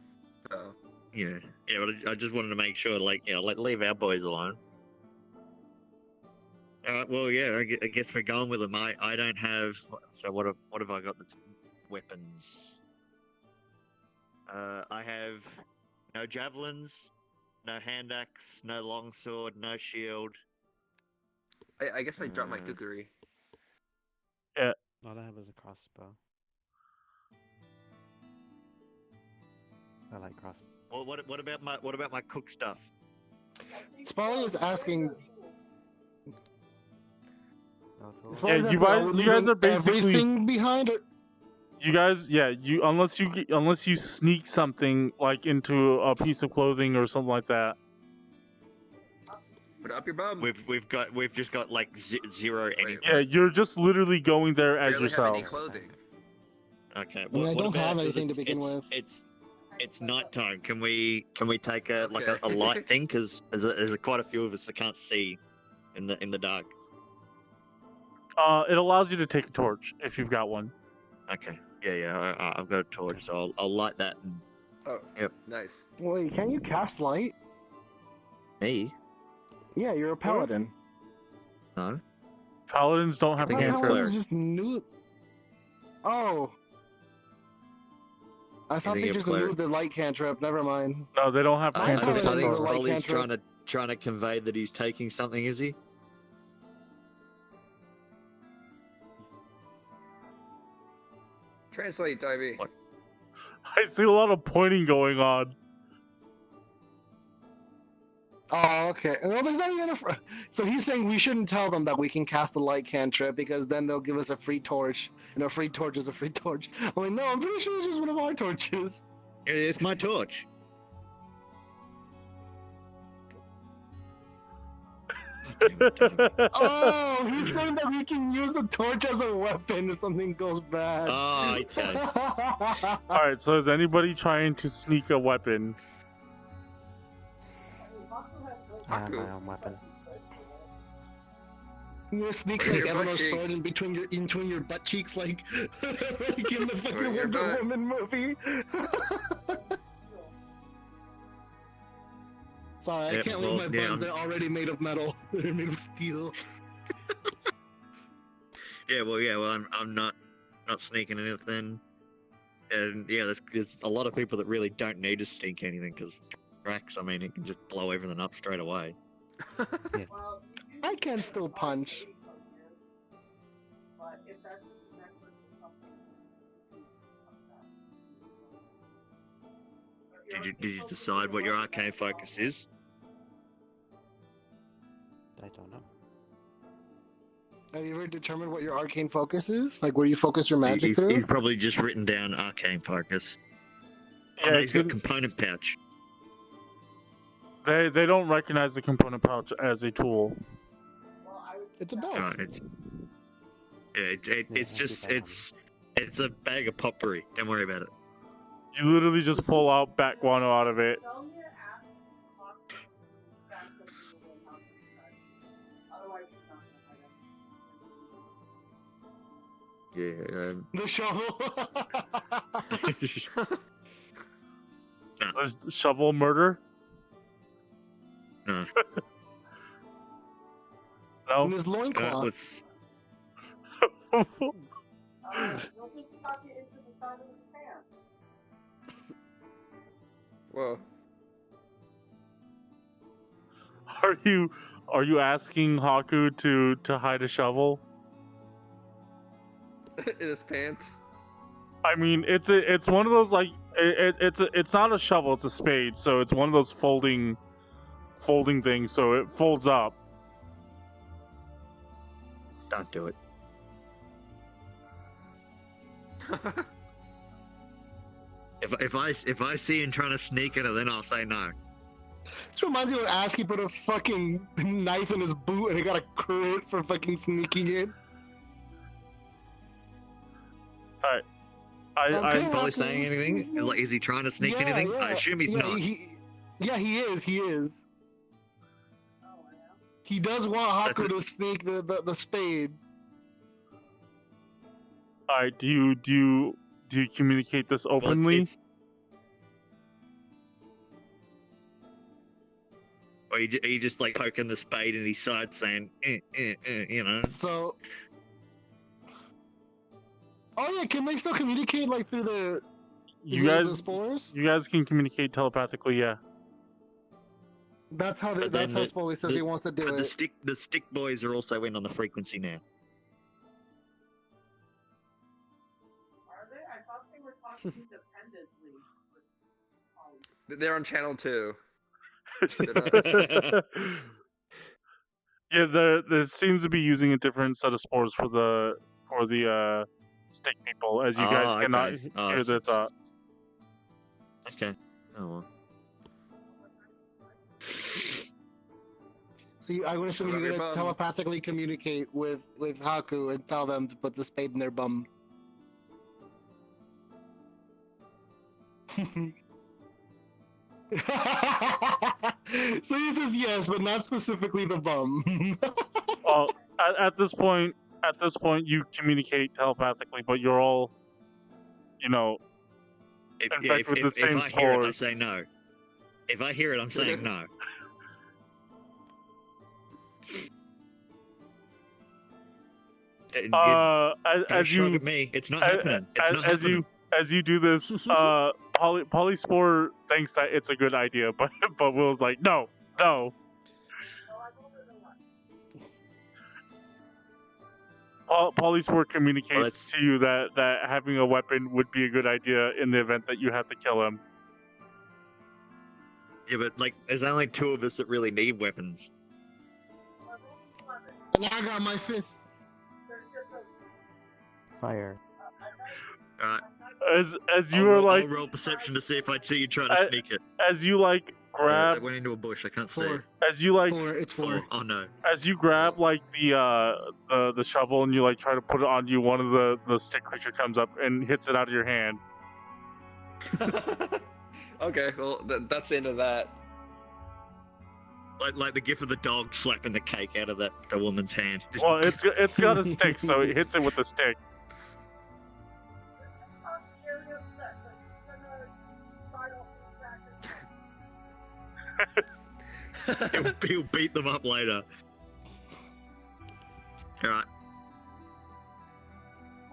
So. Yeah, but I just wanted to make sure, leave our boys alone. Well, yeah, I guess we're going with them. I don't have. So what have I got? That's weapons. I have no javelins, no hand axe, no longsword, no shield. I guess I dropped my kukuri. All I have is a crossbow. I like crossbow. Well, what about my cook stuff? Spoly is asking. No tools? Yeah, you guys are basically everything behind it. You guys, unless you sneak something like into a piece of clothing or something like that. Put up your bum. We've just got like zero anything. Yeah, you're just literally going there as Barely have any yourselves. clothing. Okay. I mean, I what don't have about- anything to it's- begin it's- with. It's nighttime. Can we take a Okay. light thing? Because there's quite a few of us that can't see in the dark. It allows you to take a torch if you've got one. Okay. Yeah. I've got a torch, so I'll light that. And... Oh. Yep. Nice. Wait, can't you cast light? Me? Yeah, you're a paladin. No. Paladins don't have I think Paladins it's cantrips. just new. Oh. I thought think they you're just cleric. removed the light cantrip. Never mind. No, they don't have I I thought cantrips. it think was anymore. a light Spoly's cantrip. trying to convey that he's taking something. Is he? Translate, Dyabie. What? I see a lot of pointing going on. Oh, okay. Well, there's not even so he's saying we shouldn't tell them that we can cast the light cantrip because then they'll give us a free torch, and a free torch is a free torch. I'm like, no, I'm pretty sure it's just one of our torches. It's my torch. Oh, he's saying that we can use the torch as a weapon if something goes bad. Oh, okay. Alright, so is anybody trying to sneak a weapon? I have my Hakku. own weapon. You sneak Your like butt Evanor's sword cheeks. in between your butt cheeks, like like in the fucking Or your Wonder butt. Woman movie. Sorry, I Yep, can't leave well, my yeah, buns. They're already made of metal. They're made of steel. Well, I'm not sneaking anything, and yeah, there's a lot of people that really don't need to sneak anything because Drax, I mean, it can just blow everything up straight away. Well, I can still punch. but if that's just a necklace or something. Did you decide what your arcane focus is? I don't know. Have you ever determined what your arcane focus is? Like where you focus your magic through? He's probably just written down arcane focus. Oh, Yeah, no, he's got it's- component pouch. they don't recognize the component pouch as a tool. Well, I would It's a belt. Oh, it's I just keep that it's a bag of potpourri. Don't worry about it. You literally just pull out bat guano out of it. Thelnier asks Hakku to stash something away how to decide. Otherwise, he's not gonna Yeah. The shovel. The shovel murder. No. In No. his loincloth. Let's. You'll just tuck it into the side of his pants. Whoa. Are you asking Hakku to hide a shovel? In his pants. I mean, it's one of those like it's not a shovel, it's a spade. So it's one of those folding things. So it folds up. Don't do it. If I see him trying to sneak it, then I'll say no. This reminds me when Aski put a fucking knife in his boot and he got a crit for fucking sneaking in. Is Okay. Spoly saying anything? Is he trying to sneak anything? I assume he's not. He is. He is. Oh, I am. He does want So Hakku to sneak the spade. All right. Do you communicate this Well, openly? Or are you just like poking the spade in his side, saying, you know? So. Oh yeah, can they still communicate like through the the spores? You guys can communicate telepathically. Yeah. That's how But that's then how Spoly says he wants to do But it. the stick boys are also in on the frequency now. Are they? I thought they were talking independently. They're on channel 2. Yeah, there seems to be using a different set of spores for the stick people, as you guys Oh, cannot okay. Oh, hear their it's- thoughts. Okay. Oh well. So I would assume Rub you're your gonna bum. telepathically communicate with Hakku and tell them to put the spade in their bum. So he says yes, but not specifically the bum. Well, at this point, you communicate telepathically, but you're all, If fact, with the I same hear it, I spores. say no. If I hear it, I'm saying no. Don't as shrug you at me. It's not happening. It's not as happening. you do this, Polyspore thinks that it's a good idea, but Will's like, no. So I told her to what? Polyspore communicates that's- to you that having a weapon would be a good idea in the event that you have to kill him. Yeah, but like, there's only 2 of us that really need weapons. I told her to. And I got my fist. There's just a. Fire. Alright. As you are like I'll roll perception to see if I'd see you trying to I- sneak it. as you like They grab went into a bush. I can't see. 4. as you like 4. It's 4. Oh no. as you grab like the shovel and you like try to put it on you, one of the stick creature comes up and hits it out of your hand. Okay, well, that's the end of that. Like the gif of the dog slapping the cake out of the woman's hand. Well, it's got a stick, so it hits it with a stick. I'm very upset, but I'm gonna try to attack it. he'll beat them up later. Alright,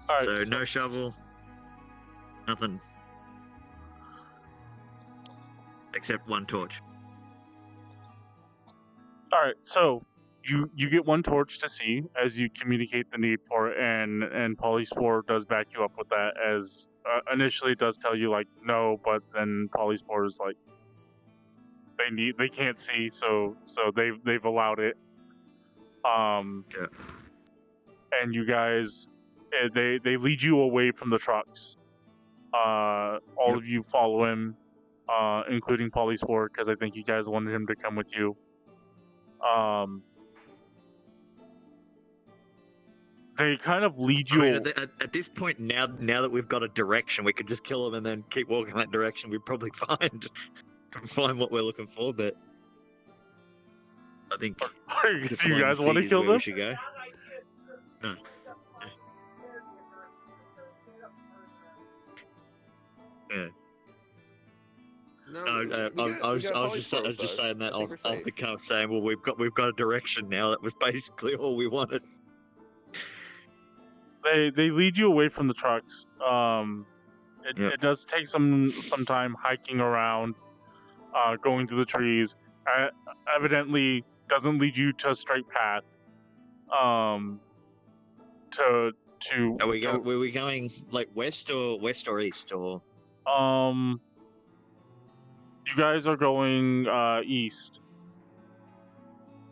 All right, so no shovel. Nothing. Except 1 torch. all right. So you get 1 torch to see as you communicate the need for it, and Polyspore does back you up with that. As initially it does tell you like no, but then Polyspore is like they can't see, so they've allowed it. Yeah. And you guys, they lead you away from the trucks. All Yep. of you follow him, including Polyspore, because I think you guys wanted him to come with you. They kind of lead I you. mean, at this point, now that we've got a direction, we could just kill them and then keep walking that direction. We'd probably find what we're looking for. But I think Do you diplomacy guys want to is kill where them? we should go. No. Yeah. No, I was just saying that off the cuff, saying, well, we've got a direction now. That was basically all we wanted. They lead you away from the trucks. Yep. It does take some time hiking around, going through the trees. Evidently doesn't lead you to a straight path. Were we going like west or east or? You guys are going east.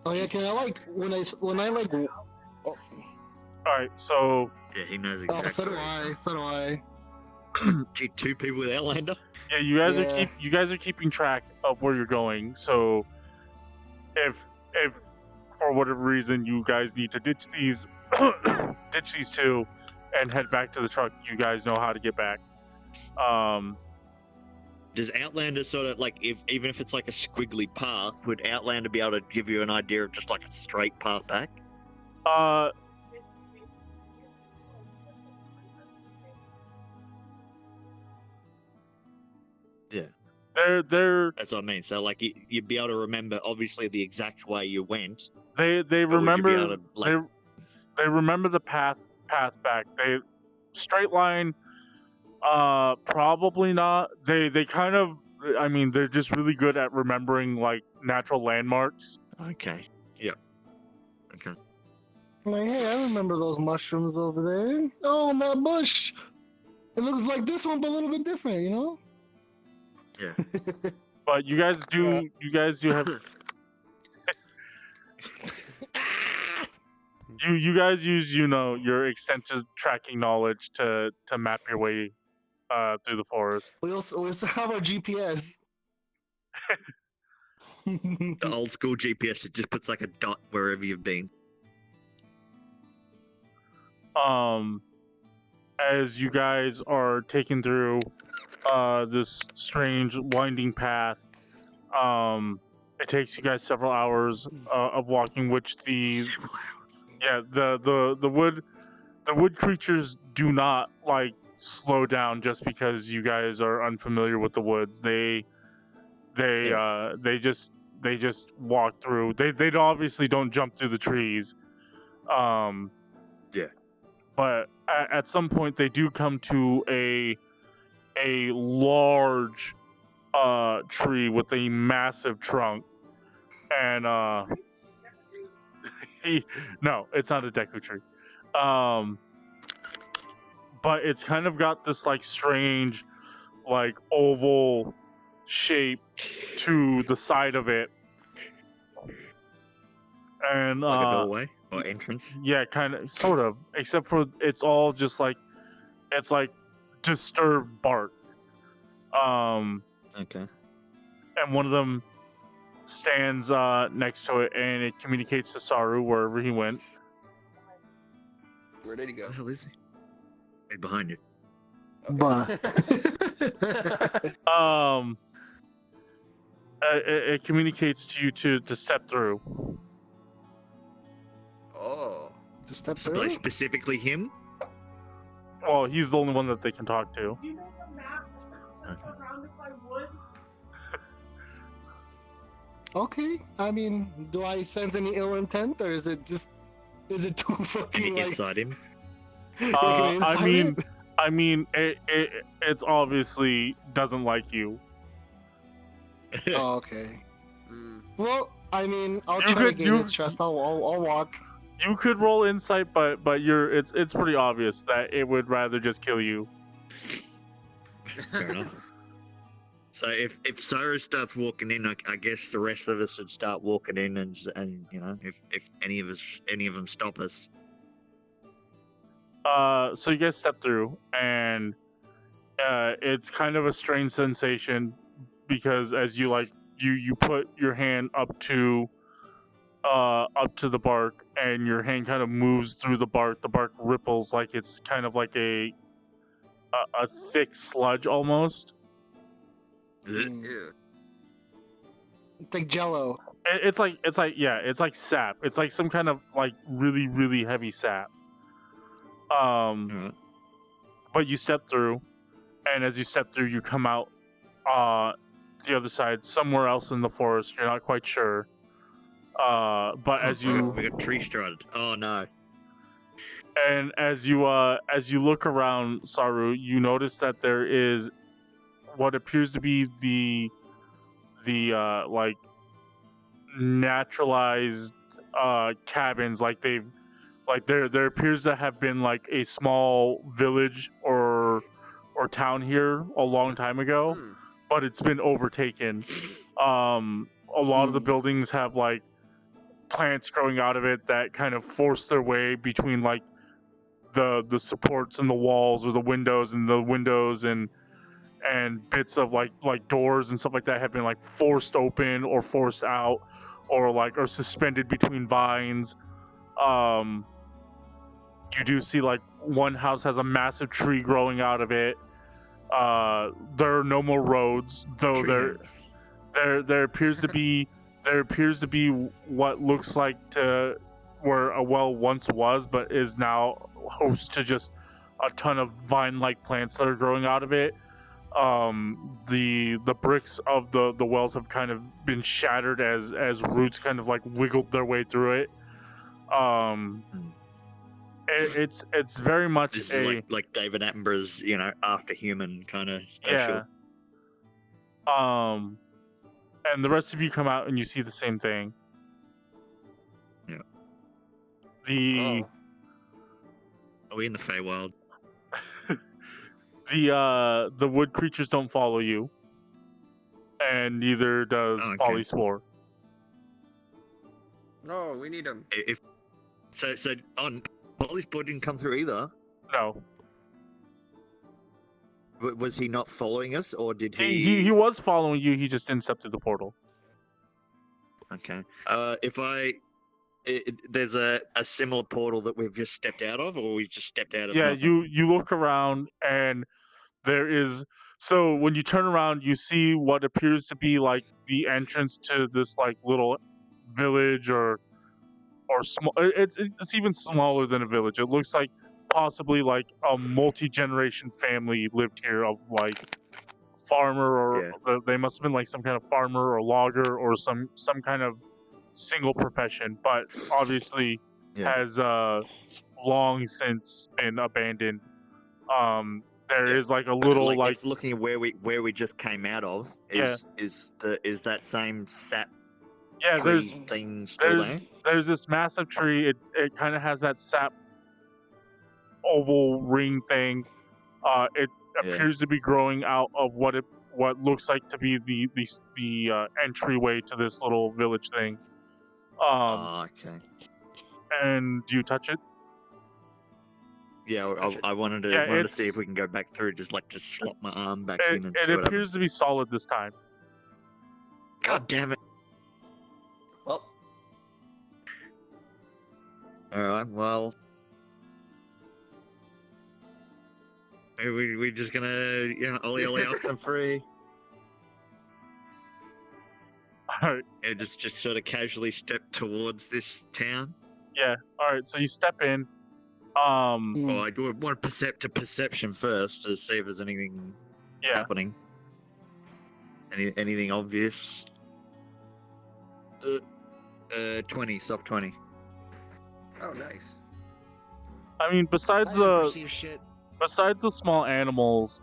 Oh yeah, can I like when I like? Oh, All right, so Yeah, he knows exactly. so do I. Gee, 2 people with Outlander. yeah, you guys are keeping track of where you're going. So if for whatever reason you guys need to ditch these two and head back to the truck, you guys know how to get back. Does Outlander sort of like even if it's like a squiggly path, would Outlander be able to give you an idea of just like a straight path back? Yeah. They're That's what I mean. So like you'd be able to remember obviously the exact way you went. they remember they remember the path back. They straight line. Probably not. They kind of. I mean, they're just really good at remembering like natural landmarks. Okay. Yeah. Okay. Like, hey, I remember those mushrooms over there. Oh, in that bush. It looks like this one, but a little bit different, you know? Yeah. But you guys do. You guys do have. You guys use your extensive tracking knowledge to map your way through the forest. We also have our GPS. The old school GPS, it just puts like a dot wherever you've been. As you guys are taken through this strange winding path, it takes you guys several hours of walking, which Several hours. Yeah, the wood creatures do not like slow down just because you guys are unfamiliar with the woods. They just walk through. They obviously don't jump through the trees. Yeah. But at some point they do come to a large tree with a massive trunk, and no, it's not a Deku tree. But it's kind of got this like strange, like oval shape to the side of it, and Like a doorway or entrance. yeah, kind of, sort of, except for it's all just like it's like disturbed bark. Okay. And one of them stands next to it, and it communicates to Saru wherever he went. Where did he go? Where the hell is he? Right behind you. But it communicates to you to step through. Oh. just step So through. specifically him? Well, he's the only one that they can talk to. Do you know the map that's surrounded by wood? Okay. I mean, do I sense any ill intent, or is it too Can fucking you like? inside him? I mean, it's obviously doesn't like you. Oh, okay. Mm. Well, I mean, I'll You try to could- gain you- its trust. I'll walk. You could roll insight, but it's pretty obvious that it would rather just kill you. Fair enough. So if Saru starts walking in, I guess the rest of us should start walking in, and you know, if any of them stop us. So you guys step through, and it's kind of a strange sensation because as you you put your hand up to the bark, and your hand kind of moves through the bark. The bark ripples like it's kind of like a thick sludge almost. Ew. It's like Jello. It's like sap. It's like some kind of like really, really heavy sap. Alright. But you step through, and as you step through, you come out the other side, somewhere else in the forest. You're not quite sure. But as you we got tree strutted. Oh no. and as you look around, Saru, you notice that there is what appears to be the like naturalized cabins. Like there appears to have been like a small village or town here a long time ago, but it's been overtaken. A lot of the buildings have like plants growing out of it that kind of force their way between like the supports and the walls, or the windows and bits of like doors and stuff like that have been like forced open or forced out, or like are suspended between vines. You do see like one house has a massive tree growing out of it. There are no more roads, though there appears to be what looks like to where a well once was, but is now host to just a ton of vine-like plants that are growing out of it. The bricks of the wells have kind of been shattered as roots kind of like wiggled their way through it. It's very much this is like David Attenborough's, After Human kind of special. Yeah. And the rest of you come out and you see the same thing. Yeah. Are we in the Feywild? The wood creatures don't follow you, and neither does Polyspore. No, we need him. So Polyspore didn't come through either. No. Was he not following us, or did he? He was following you. He just didn't step through the portal. Okay. There's a similar portal that we've just stepped out of, or we just stepped out of. Yeah, nothing? you look around, and there is. So when you turn around, you see what appears to be like the entrance to this like little village, or small. It's even smaller than a village. It looks like possibly like a multi-generation family lived here, of like farmer, or they must have been like some kind of farmer or logger or some kind of single profession, but obviously has long since been abandoned. There is like a little like looking at where we just came out of is that same sap thing still there? There's this massive tree. It kind of has that sap oval ring thing. It appears to be growing out of what looks like to be the entryway to this little village thing. Okay. And do you touch it? Yeah, I wanted to see if we can go back through, just slot my arm back in and see it appears to be solid this time. God damn it. Well. Alright, well. We're just gonna, ollie ox and free. Alright. Yeah, just sort of casually step towards this town. Yeah, alright, so you step in. Well, I want perception first to see if there's anything happening. Anything obvious? 20, soft 20. Oh, nice. I mean, besides the small animals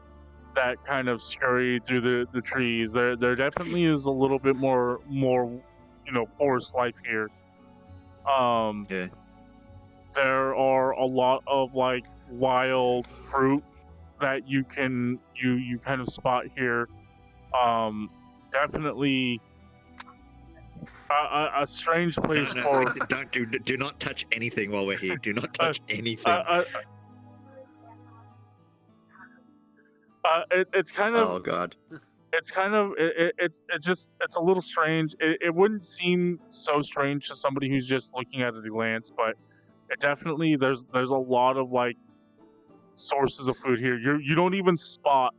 that kind of scurry through the trees, there definitely is a little bit more forest life here. There are a lot of like wild fruit that you kind of spot here. Definitely a strange place do not touch anything while we're here. Do not touch anything. It's kind of. Oh God. It's kind of it's a little strange. It wouldn't seem so strange to somebody who's just looking at it at a glance, but it definitely there's a lot of like sources of food here. You don't even spot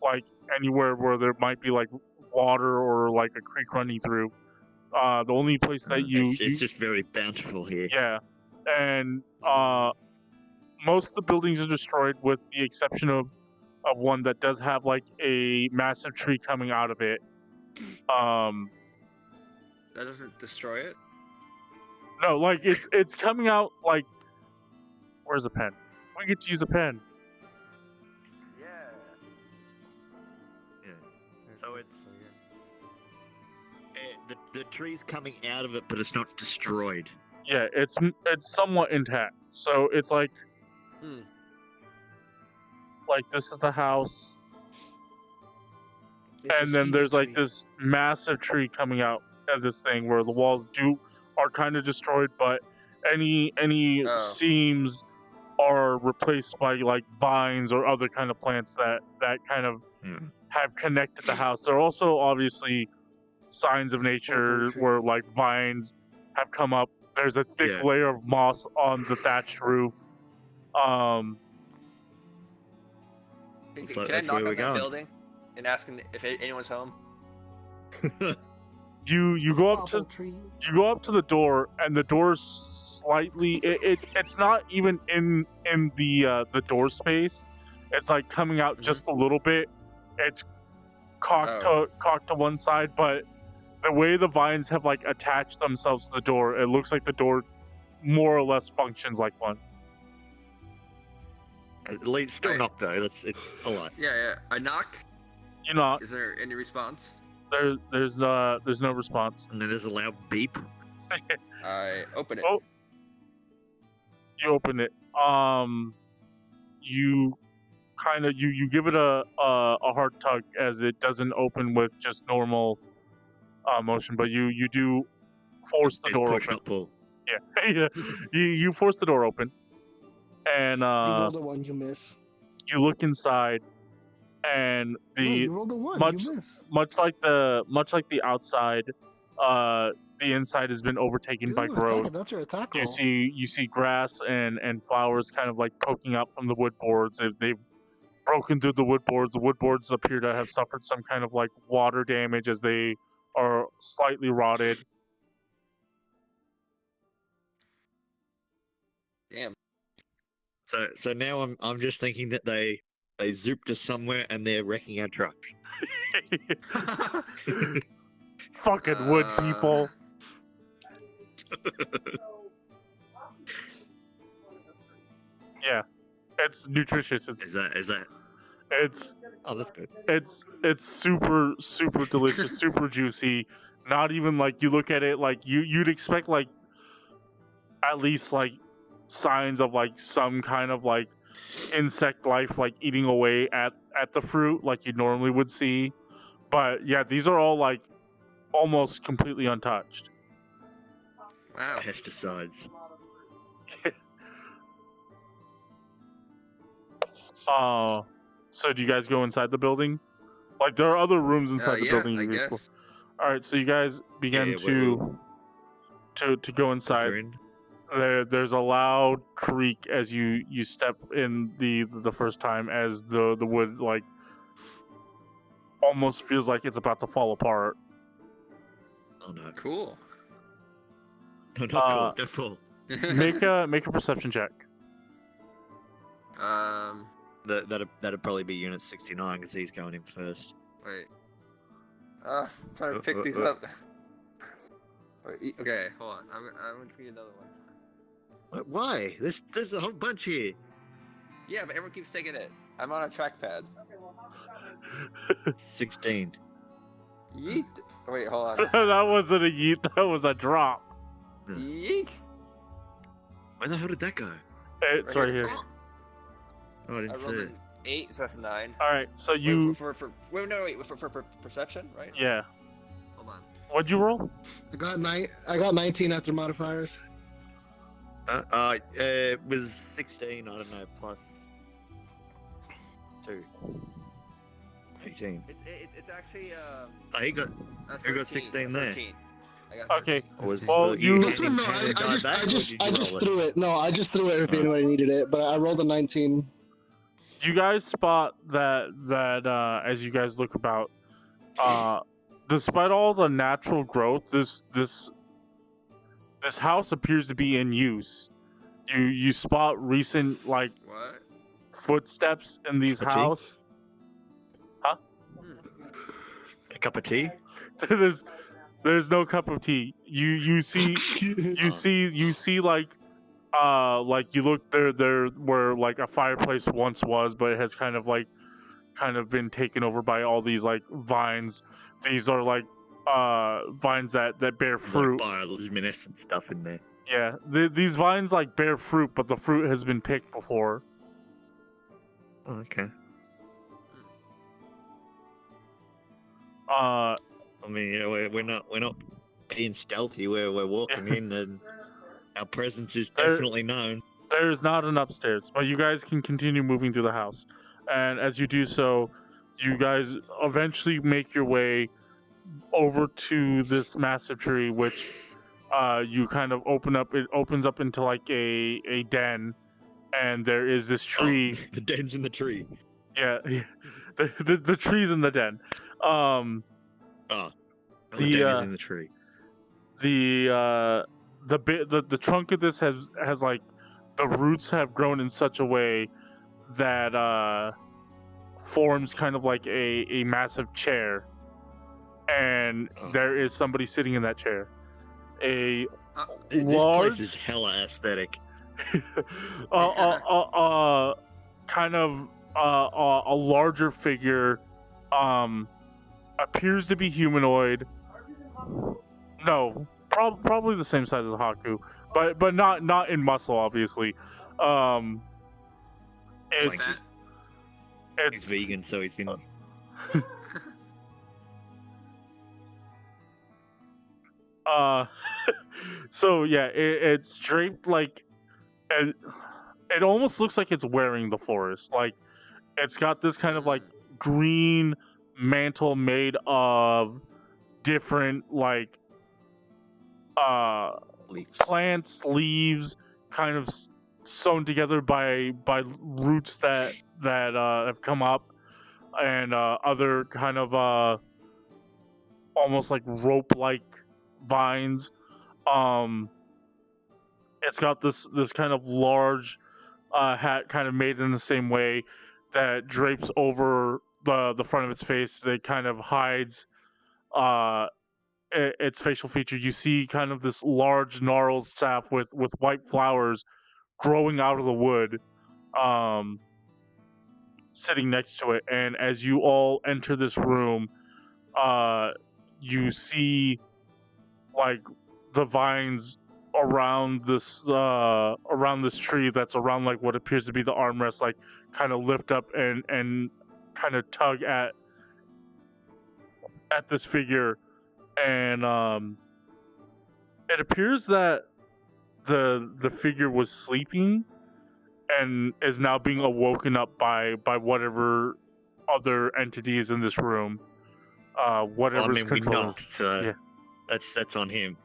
like anywhere where there might be like water or like a creek running through. The only place that it's just very bountiful here. Yeah, and most of the buildings are destroyed with the exception of one that does have like a massive tree coming out of it. That doesn't destroy it. No, like it's coming out like. Where's a pen? We get to use a pen. Yeah. So it's the tree's coming out of it, but it's not destroyed. Yeah, it's somewhat intact. So it's like this is the house, and then there's like this massive tree coming out of this thing where the walls are kind of destroyed, but any seams are replaced by like vines or other kind of plants that kind of have connected the house. There are also obviously signs of nature where like vines have come up. There's a thick layer of moss on the thatched roof. Can So I that's knock where on we're that going. building and ask if anyone's home? You go up to the door, and the door's slightly. It's not even in the door space. It's like coming out just a little bit. It's cocked to one side, but the way the vines have like attached themselves to the door, it looks like the door more or less functions like one. At least still knock though. It's polite. Yeah. I knock. You knock. Is there any response? There's no response. And then there's a loud beep. I open it. Oh. You open it. You kind of you give it a hard tug as it doesn't open with just normal motion, but you do force the door push, open. not pull. Yeah. You force the door open, and you roll the one, you miss. you look inside, and You rolled the one, much you miss. much like the outside, the inside has been overtaken by growth. That's your attack roll. You see grass and flowers kind of like poking up from the wood boards. They've broken through the wood boards. The wood boards appear to have suffered some kind of like water damage as they are slightly rotted. Damn. So now I'm just thinking that they zooped us somewhere and they're wrecking our truck. Fucking wood people. Yeah, it's nutritious. Is that? It's Oh, that's good. it's super delicious, super juicy. Not even like you look at it like you'd expect like at least like signs of like some kind of like insect life like eating away at the fruit like you normally would see. But yeah, these are all like almost completely untouched. Wow. Pesticides. So do you guys go inside the building? Like there are other rooms inside the building I you can explore. guess. All right, so you guys begin Yeah, to go inside. There's a loud creak as you step in the first time, as the wood like almost feels like it's about to fall apart. Oh no. Cool. No, not cool. They're full. Make a perception check. That'd probably be unit 69 because he's going in first. Wait. I'm trying to pick these up. Wait, okay, hold on. I'm just gonna get another one. Why? There's a whole bunch here. Yeah, but everyone keeps taking it. I'm on a trackpad. 16. Yeet. Wait, hold on. That wasn't a yeet. That was a drop. Yeet. Where the hell did that go? It's right here. Oh, I I didn't see rolled it. an 8, so that's 9. All right, so you for perception, right? yeah. Hold on. What'd you roll? I got 19 after modifiers. It was 16. I don't know, plus 2. 18. It's actually Oh, he got. Who got 13, 16 there? 13. I got Okay. 13. Was Well, you- This one, no, I just threw it. No, I just threw it if anybody needed it, but I rolled a 19. You guys spot that as you guys look about, despite all the natural growth, this house appears to be in use. You spot recent like What? footsteps in these A tea? house. A cup of tea? there's no cup of tea. You see like you look there where like a fireplace once was, but it has kind of been taken over by all these like vines. These are like vines that bear fruit. Like bioluminescent stuff in there. Yeah, these vines like bear fruit, but the fruit has been picked before. Oh, okay. Uh, I mean, you know, we're not being stealthy. We're walking in, and our presence is definitely known. there's not an upstairs, but you guys can continue moving through the house. And as you do so, you guys eventually make your way over to this massive tree, which you kind of open up. It opens up into like a den, and there is this tree. Oh, the den's in the tree. Yeah, the tree's in the den. The den is in the tree. The trunk of this has like the roots have grown in such a way that forms kind of like a massive chair, and there is somebody sitting in that chair. This place is hella aesthetic. Kind of a larger figure, appears to be humanoid. No, probably the same size as Hakku, but not in muscle, obviously. He's vegan, so he's been. So yeah, it's draped like, it almost looks like it's wearing the forest. Like, it's got this kind of like green mantle made of different like Leaves. plants, leaves, kind of sewn together by roots that have come up, and other kind of almost like rope-like vines. It's got this kind of large hat, kind of made in the same way, that drapes over the front of its face. That kind of hides its facial feature. You see kind of this large gnarled staff with white flowers growing out of the wood, sitting next to it. And as you all enter this room, you see like the vines around this tree that's around like what appears to be the armrest, like kind of lift up and kind of tug at this figure. And it appears that the figure was sleeping and is now being awoken up by whatever other entity is in this room. Whatever's we controlling. knocked, so Yeah. that's on him.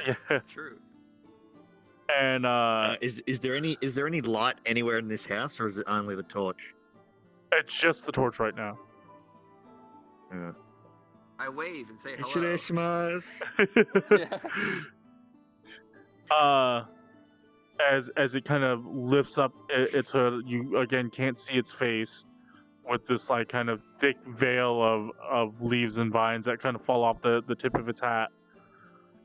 Yeah. True. And Is there any light anywhere in this house, or is it only the torch? it's just the torch right now. Yeah. I wave and say hello. Shirishmas. As it kind of lifts up its hood, you again can't see its face, with this like kind of thick veil of leaves and vines that kind of fall off the tip of its hat.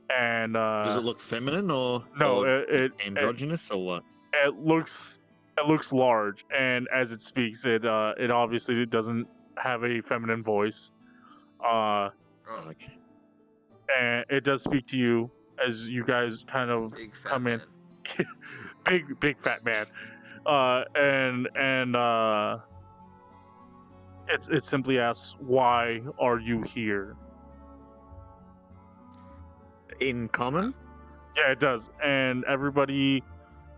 And Does it look feminine or no? or It androgynous or what? looks large, and as it speaks, it obviously doesn't have a feminine voice. Okay. And it does speak to you as you guys kind of Big fat come in. man. big fat man. It simply asks, "Why are you here?" In common? Yeah, it does. And everybody,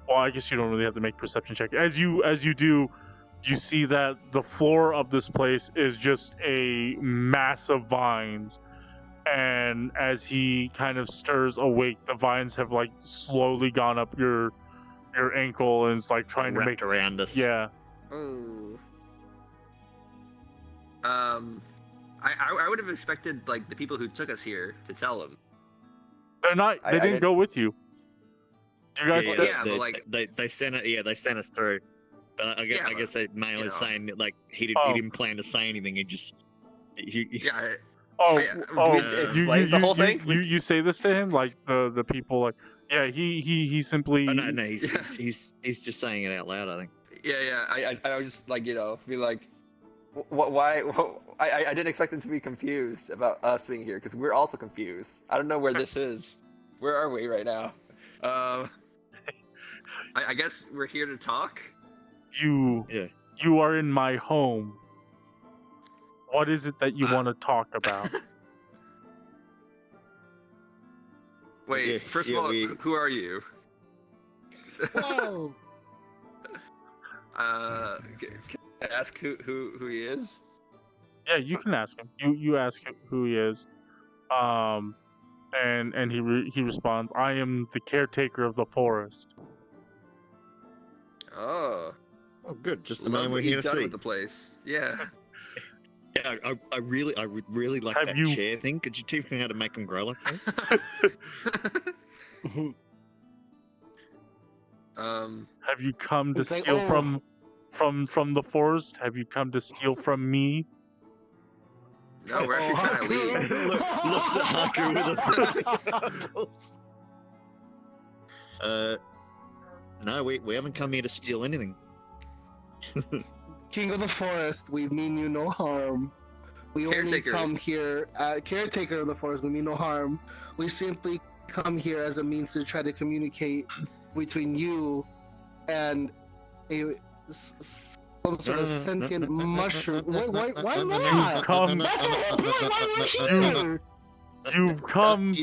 well, I guess you don't really have to make perception check. As you do, you see that the floor of this place is just a mass of vines. And as he kind of stirs awake, the vines have like slowly gone up your ankle, and it's like trying to make around us. Yeah. Oh. I would have expected like the people who took us here to tell him. They're not. I They didn't didn't- go with you. You guys. Yeah, but, like- they sent it. Yeah, they sent us through. But I guess Yeah, I guess Maellon you is know. saying that like he Oh. didn't plan to say anything. He just he Yeah. Oh, Yeah, oh, we you, explained the whole thing? you say this to him, like the people, like, yeah, he simply. Oh, no, Yeah. he's just saying it out loud. I think. Yeah. I was just like, be like, why? I didn't expect him to be confused about us being here because we're also confused. I don't know where this is. Where are we right now? I guess we're here to talk. You are in my home. What is it that you want to talk about? Wait, Yeah, first yeah, of all, we- who are you? Whoa! Can I ask who he is? Yeah, you can ask him. You ask him who he is. And he responds, "I am the caretaker of the forest." Oh, Oh, good. Just the love man we're what here you've to done see. with the place. Yeah. Yeah, I would really like Have that you- chair thing. Could you teach me how to make them grow like that? Have you come to It's like, steal oh. from the forest? Have you come to steal from me? No, we're actually trying to leave. Looks at Hakku with a no, we haven't come here to steal anything. King of the forest, we mean you no harm. We Caretaker. only come here, caretaker of the forest, we mean no harm. We simply come here as a means to try to communicate between you and some sort of sentient mushroom. Why not? come- That's the whole point why we're here! You've come.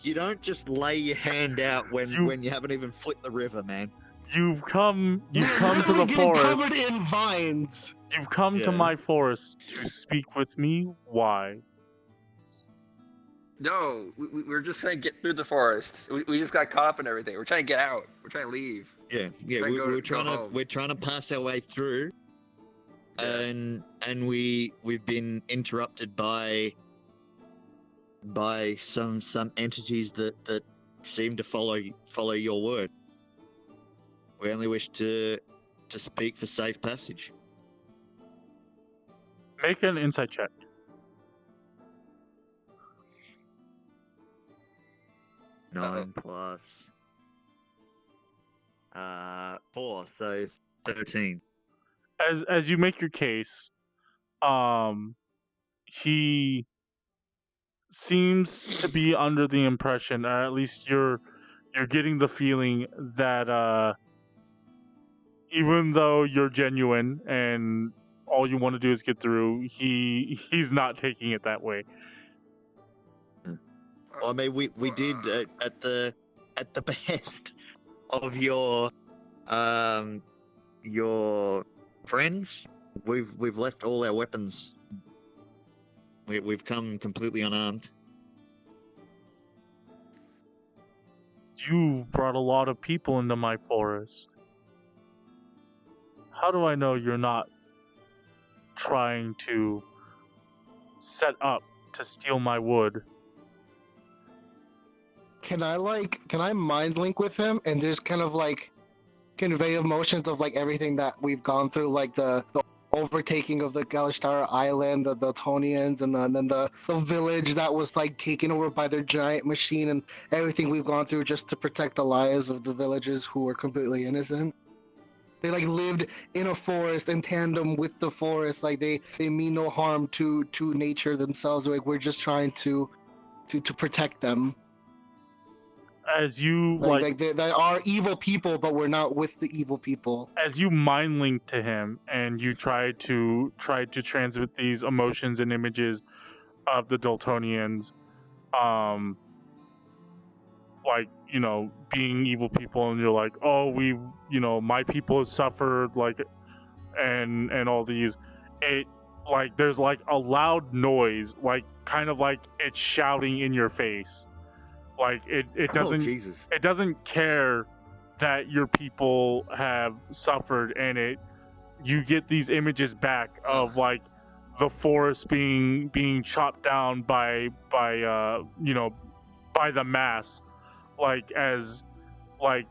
You don't just lay your hand out when you haven't even flipped the river, man. You've come to Literally the getting forest. covered in vines. You've come to Yeah. my forest to speak with me. Why? No, we're just trying to get through the forest. We just got caught up in everything. We're trying to get out. We're trying to leave. Yeah, Try and we're go home. trying to pass our way through, Yeah. and we've been interrupted by some entities that seem to follow your word. We only wish to speak for safe passage. Make an insight check. Nine plus 4, so 13. As you make your case, he seems to be under the impression, at least you're getting the feeling that even though you're genuine and all you want to do is get through, he's not taking it that way. Well, I mean, we did at the behest of your friends. We've left all our weapons. We've come completely unarmed. You've brought a lot of people into my forest. How do I know you're not trying to set up to steal my wood? Can I mind link with him and just kind of like convey emotions of like everything that we've gone through, like the overtaking of the Galishtar Island, the Dultonians, and then the village that was like taken over by their giant machine, and everything we've gone through just to protect the lives of the villagers who were completely innocent. They like lived in a forest in tandem with the forest. Like they mean no harm to nature themselves. Like we're just trying to protect them. As you Like they are evil people, but we're not with the evil people. as you mind link to him and you try to transmit these emotions and images of the Dultonians, like, you know, being evil people, and you're like, oh, we've, you know, my people have suffered, like, and all these, it, like, there's like a loud noise, like kind of like it's shouting in your face, like it doesn't Jesus. it doesn't care that your people have suffered, and you get these images back of like the forest being chopped down by you know, by the mass, like as like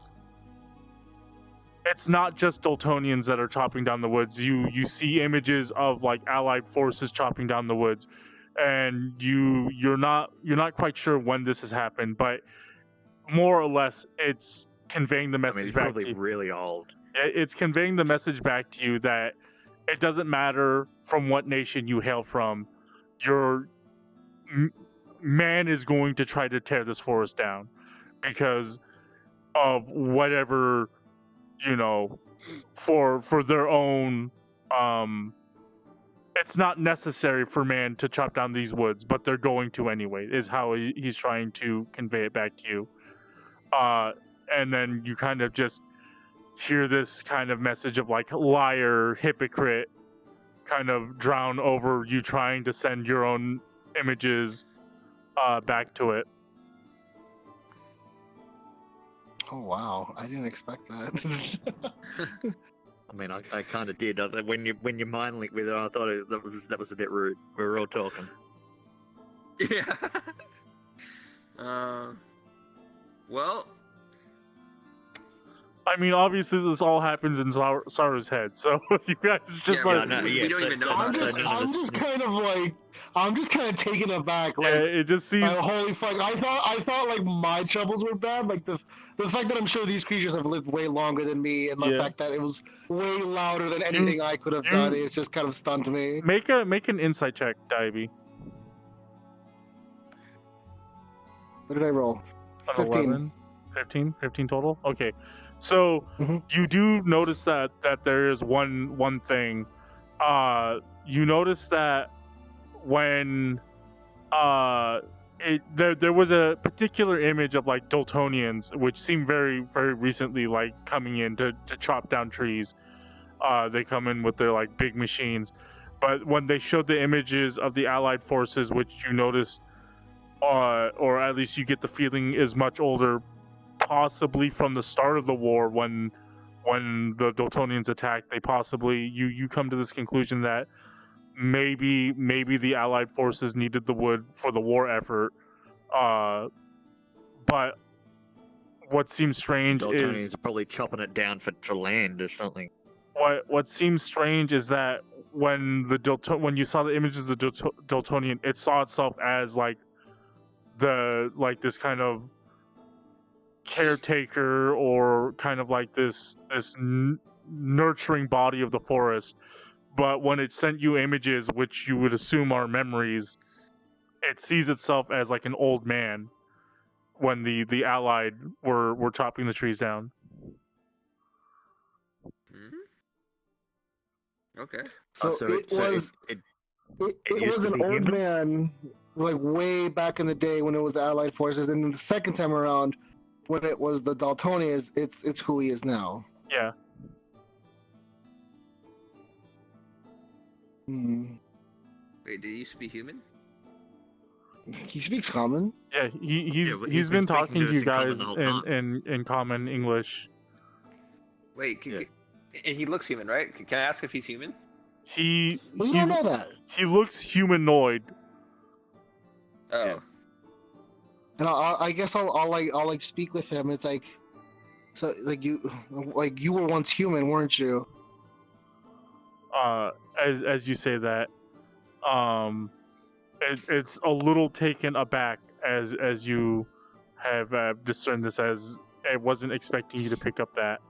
it's not just Dultonians that are chopping down the woods. You see images of like allied forces chopping down the woods. and you're not quite sure when this has happened, but more or less it's conveying the I mean, message he's back probably to you. really old. It's conveying the message back to you that it doesn't matter from what nation you hail from, your man is going to try to tear this forest down because of whatever, for their own. It's not necessary for man to chop down these woods, but they're going to anyway, is how he's trying to convey it back to you. And then you kind of just hear this kind of message of like liar, hypocrite, kind of drown over you trying to send your own images back to it. Oh wow, I didn't expect that. I mean, I kind of did. When you mind linked with it, I thought that was a bit rude. We were all talking. Yeah. Well. I mean, obviously this all happens in Saru's head, so you guys just Yeah, like... we don't even know I'm about just it. I'm just kind of taken aback. Like, Yeah, it just sees... like, holy fuck! I thought like my troubles were bad. Like the fact that I'm sure these creatures have lived way longer than me, and the fact that it was way louder than anything I could have done, it's just kind of stunned me. Make an insight check, Dyabie. What did I roll? 15. 15 total. Okay, so you do notice that there is one thing. You notice that when there was a particular image of like Dultonians, which seemed very very recently like coming in to chop down trees. They come in with their like big machines, but when they showed the images of the Allied forces, which you notice, or at least you get the feeling is much older, possibly from the start of the war when the Dultonians attacked, they possibly you come to this conclusion that maybe the Allied forces needed the wood for the war effort. But what seems strange is probably chopping it down for land or something. What seems strange is that when you saw the images of the Dultonian, it saw itself as like this kind of caretaker, or kind of like this nurturing body of the forest. But when it sent you images, which you would assume are memories, it sees itself as like an old man when the Allied were chopping the trees down. Okay. So it was an old man, like way back in the day when it was the Allied forces, and then the second time around, when it was the Dultonians, it's who he is now. Yeah. Wait, did you speak human? He speaks common. Yeah, he's been talking to you guys in common English. Wait, and he looks human, right? Can I ask if he's human? We don't know that. He looks humanoid. Oh. Yeah. And I guess I'll like speak with him. It's like, so like you were once human, weren't you? As you say that, it's a little taken aback as you have discerned this, as I wasn't expecting you to pick up that.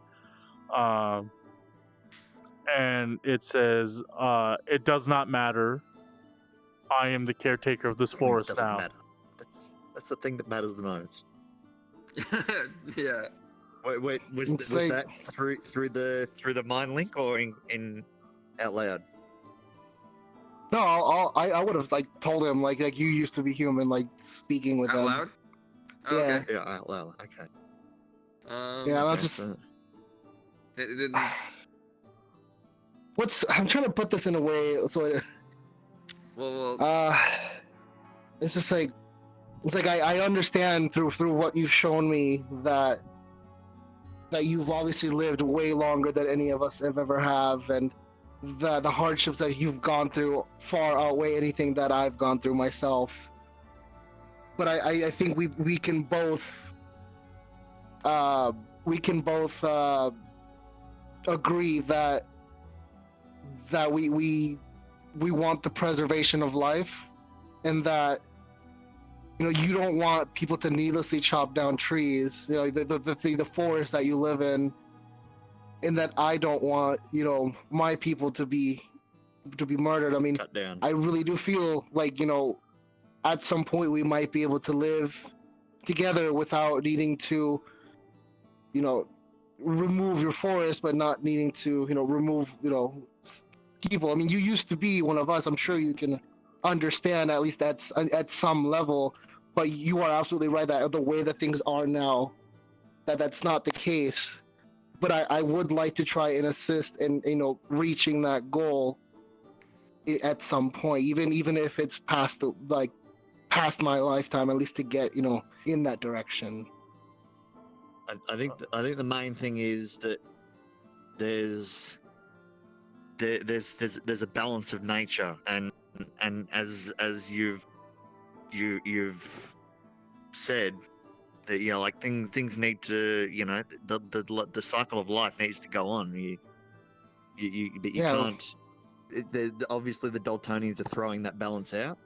And it says, it does not matter. I am the caretaker of this forest now. Matter. That's the thing that matters the most. Yeah. Wait, was that through the mind link or in out loud? No, I would have like told him like you used to be human, like speaking with him. Out loud? Oh, Yeah. okay. Yeah, out loud. Okay. Yeah, okay, just. so- I'm trying to put this in a way so. Well. It's just like. It's like I understand through what you've shown me that you've obviously lived way longer than any of us have ever have, and the hardships that you've gone through far outweigh anything that I've gone through myself. But I think we can both agree that we want the preservation of life, and that you don't want people to needlessly chop down trees. The forest that you live in, and that I don't want my people to be murdered. I mean, Cut down. I really do feel like at some point we might be able to live together without needing to remove your forest, but not needing to remove people. I mean, you used to be one of us. I'm sure you can understand at least at some level, but you are absolutely right that the way that things are now, that's not the case. But I would like to try and assist in reaching that goal at some point, even if it's past my lifetime, at least to get in that direction. I think the main thing is that there's a balance of nature, and as you've said, that like things need to the cycle of life needs to go on. You can't. Obviously, the Dultonians are throwing that balance out.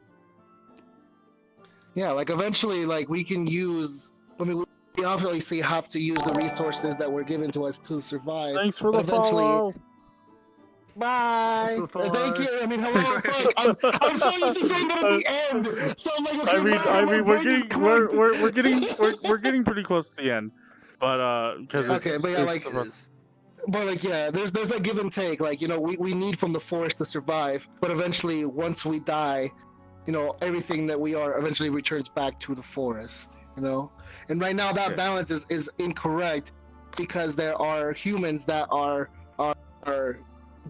Yeah, like eventually, like we can use. I mean, we obviously have to use the resources that were given to us to survive. Thanks for the follow. Bye. Thanks for the follow. Thank you. I mean, hello. I'm so used to saying that at the end. So I'm like, okay, I mean, we're getting pretty close to the end, but because there's a give and take. Like we need from the forest to survive, but eventually, once we die, everything that we are eventually returns back to the forest. And right now that balance is incorrect because there are humans that are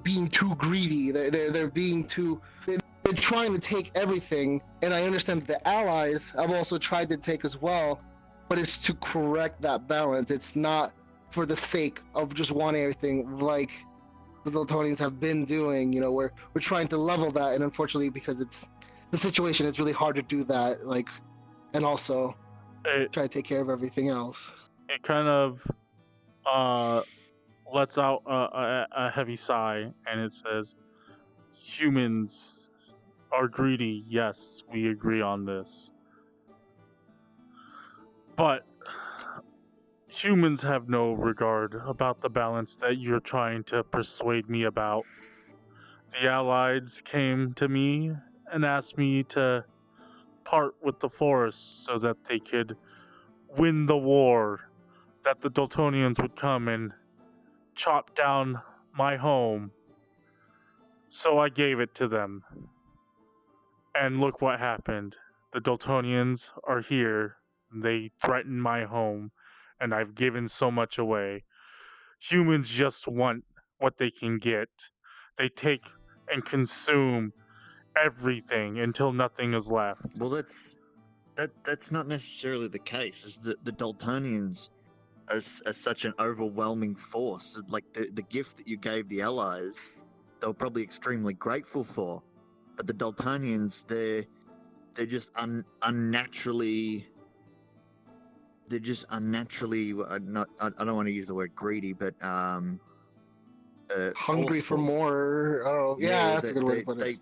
being too greedy. They're being too. They're trying to take everything, and I understand that the allies have also tried to take as well, but it's to correct that balance. It's not for the sake of just wanting everything like the Dultonians have been doing. We're trying to level that, and unfortunately, because it's the situation, it's really hard to do that. And also try to take care of everything else. It kind of lets out a heavy sigh, and it says, humans are greedy. Yes, we agree on this. But humans have no regard about the balance that you're trying to persuade me about. The Allies came to me and asked me to part with the forest so that they could win the war, that the Dultonians would come and chop down my home. So I gave it to them. And look what happened. The Dultonians are here. They threaten my home, and I've given so much away. Humans just want what they can get. They take and consume everything until nothing is left. Well, that's not necessarily the case. Is that the Dultonians are such an overwhelming force? Like the gift that you gave the Allies, they were probably extremely grateful for. But the Dultonians, they're just unnaturally. They're just unnaturally. I don't want to use the word greedy, but hungry forceful. for more. Oh, yeah, that's a good way to put it.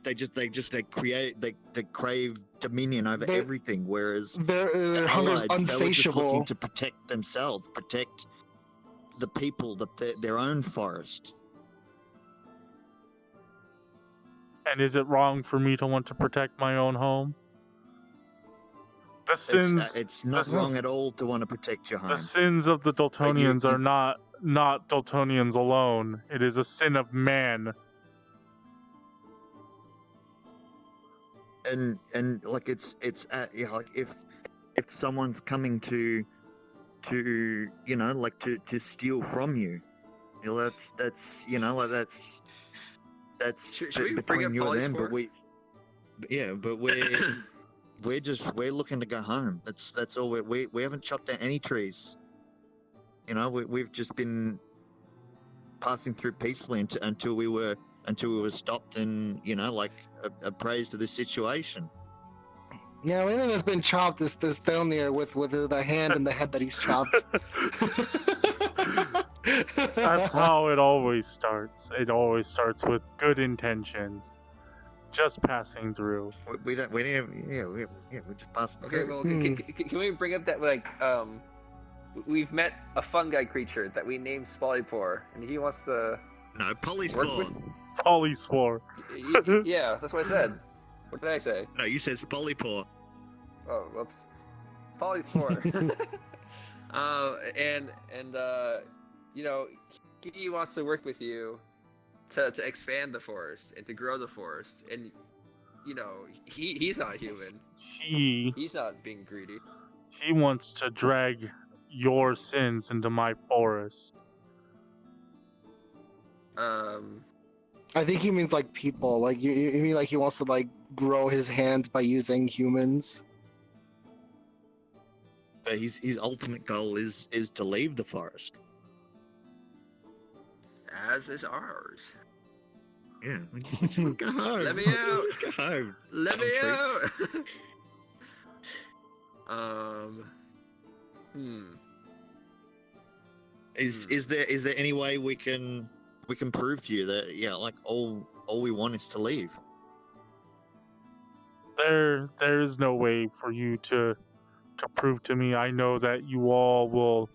They crave dominion over everything, whereas their hunger is Allies, they were just looking unsatiable. to protect themselves, protect the people, their own forest. And is it wrong for me to want to protect my own home? The sins. It's not wrong at all to want to protect your home. The sins of the Dultonians are not Dultonians alone. It is a sin of man. And like it's like if someone's coming to steal from you, that's Should we bring up between you and them. Polysport? But we're looking to go home. That's all. We haven't chopped down any trees. We've just been passing through peacefully until we were stopped and appraised of the situation. Yeah, the only thing that's been chopped is this Thelnier with the hand and the head that he's chopped. That's how it always starts. It always starts with good intentions. Just passing through. We don't. We didn't. Yeah, we just passed Okay, through. well, can we bring up that we've met a fungi creature that we named Spolypore, and he wants to No, work Polyspore. with. Polyspore. Yeah, that's what I said. What did I say? No, you said Spolypore. Oh, whoops. Polyspore. And you know, he wants to work with you to expand the forest and to grow the forest, and you know, he's not human. He's not being greedy. He wants to drag your sins into my forest. I think he means like people. Like you mean like he wants to like grow his hands by using humans. But his ultimate goal is to leave the forest. As is ours. Yeah, let's go home. Let me out. Let's go home. Let me Country. out. Is there any way we can prove to you that like all we want is to leave? There is no way for you to prove to me. I know that you all will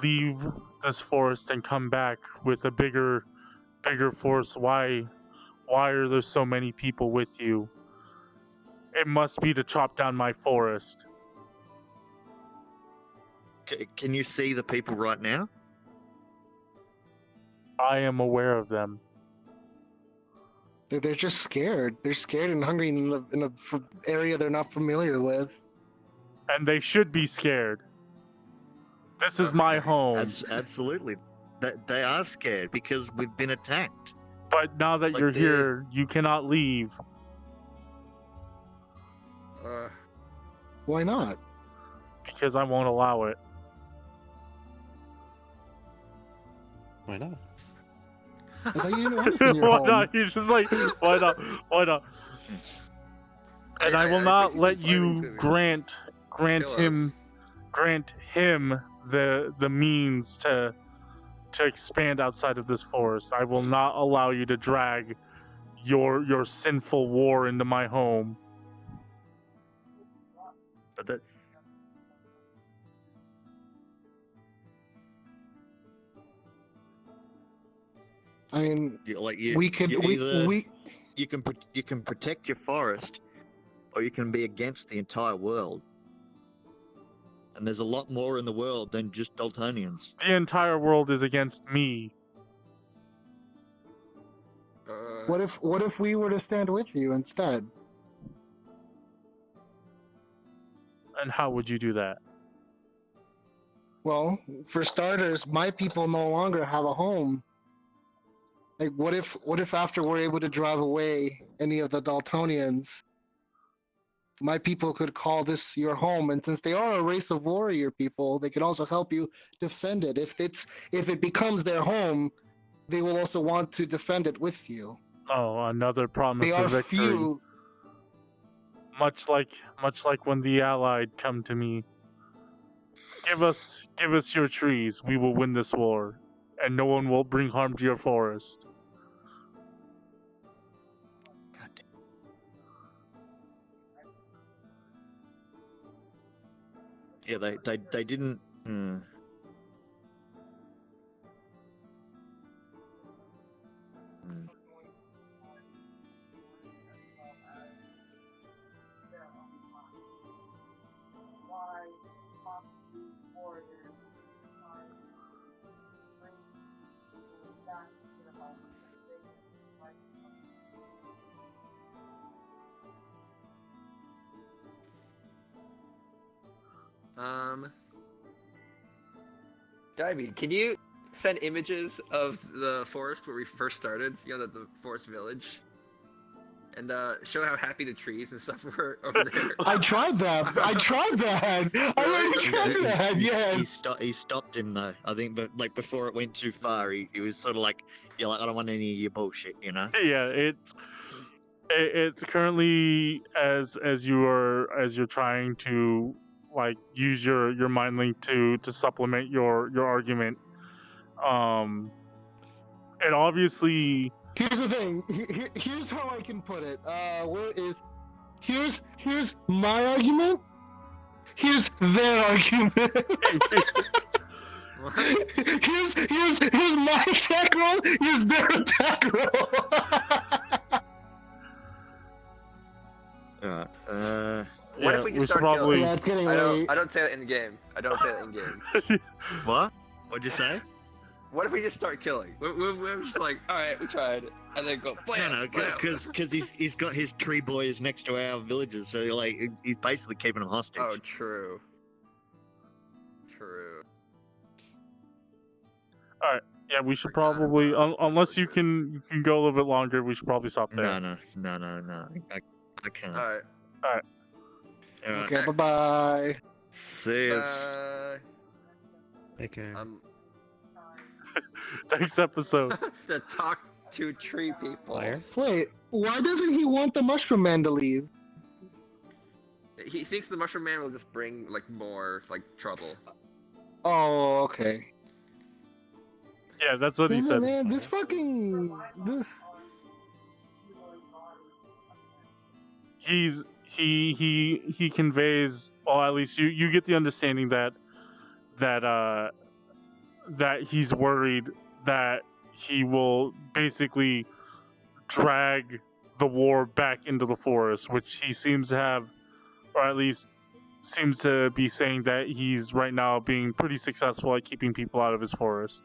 leave this forest and come back with a bigger force. Why are there so many people with you? It must be to chop down my forest. Can you see the people right now? I am aware of them. They're just scared. They're scared and hungry in a area they're not familiar with. And they should be scared. This is my home. Absolutely. They are scared because we've been attacked. But now that Like you're they- here, you cannot leave. Why not? Because I won't allow it. Why not? I thought you didn't want us in your Why home. not? You're just like, why not? Why not? And I will think not he's let planning you to grant kill him us. grant him the means to expand outside of this forest. I will not allow you to drag your sinful war into my home. But that's I mean, you can protect your forest, or you can be against the entire world. And there's a lot more in the world than just Dultonians. The entire world is against me. what if we were to stand with you instead? And how would you do that? Well, for starters, my people no longer have a home. Like, what if after we're able to drive away any of the Dultonians, my people could call this your home, and since they are a race of warrior people, they could also help you defend it. If it becomes their home, they will also want to defend it with you. Oh, another promise They of are victory. few. Much like when the Allied come to me. Give us your trees. We will win this war, and no one will bring harm to your forest. God damn. Yeah, they didn't. Dyabie, can you send images of the forest where we first started? You know, the forest village, and show how happy the trees and stuff were over there. I tried that. I already tried that. Yes. He stopped him though. I think, but like before it went too far, he was sort of like, "Yeah, like I don't want any of your bullshit," you know. Yeah, it's currently as you're trying to like use your mind link to supplement your argument. It obviously Here's the thing. Here's how I can put it. Here's my argument. Here's their argument. here's my attack roll. Here's their attack roll. What if we just start killing? Yeah, it's getting late. I don't say that in the game. What? What'd you say? What if we just start killing? We're just like, all right, we tried, and then go. Blam, No, because he's got his tree boys next to our villages, so like he's basically keeping them hostage. Oh, true. Yeah, we should probably, unless you can go a little bit longer, we should probably stop there. No. I can't. All right. All right. Okay, bye-bye. See ya. Take care. Next episode. To talk to tree people. Fire. Wait, why doesn't he want the Mushroom Man to leave? He thinks the Mushroom Man will just bring like more like trouble. Oh, okay. Yeah, that's what he Damn it, said. man, this. He conveys, or at least you get the understanding that he's worried that he will basically drag the war back into the forest, which he seems to have, or at least seems to be saying that he's right now being pretty successful at keeping people out of his forest.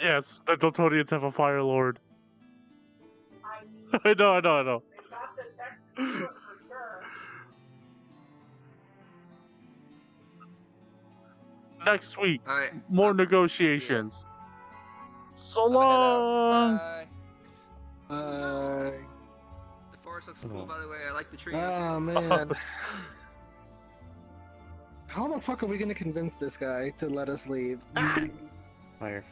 Yes, the Dultonians have a Fire Lord. I know. They got the tech to do it for sure. Next week, All right. more negotiations. So long. Bye. The forest looks cool, by the way. I like the trees. Oh, man. How the fuck are we gonna convince this guy to let us leave? Fire.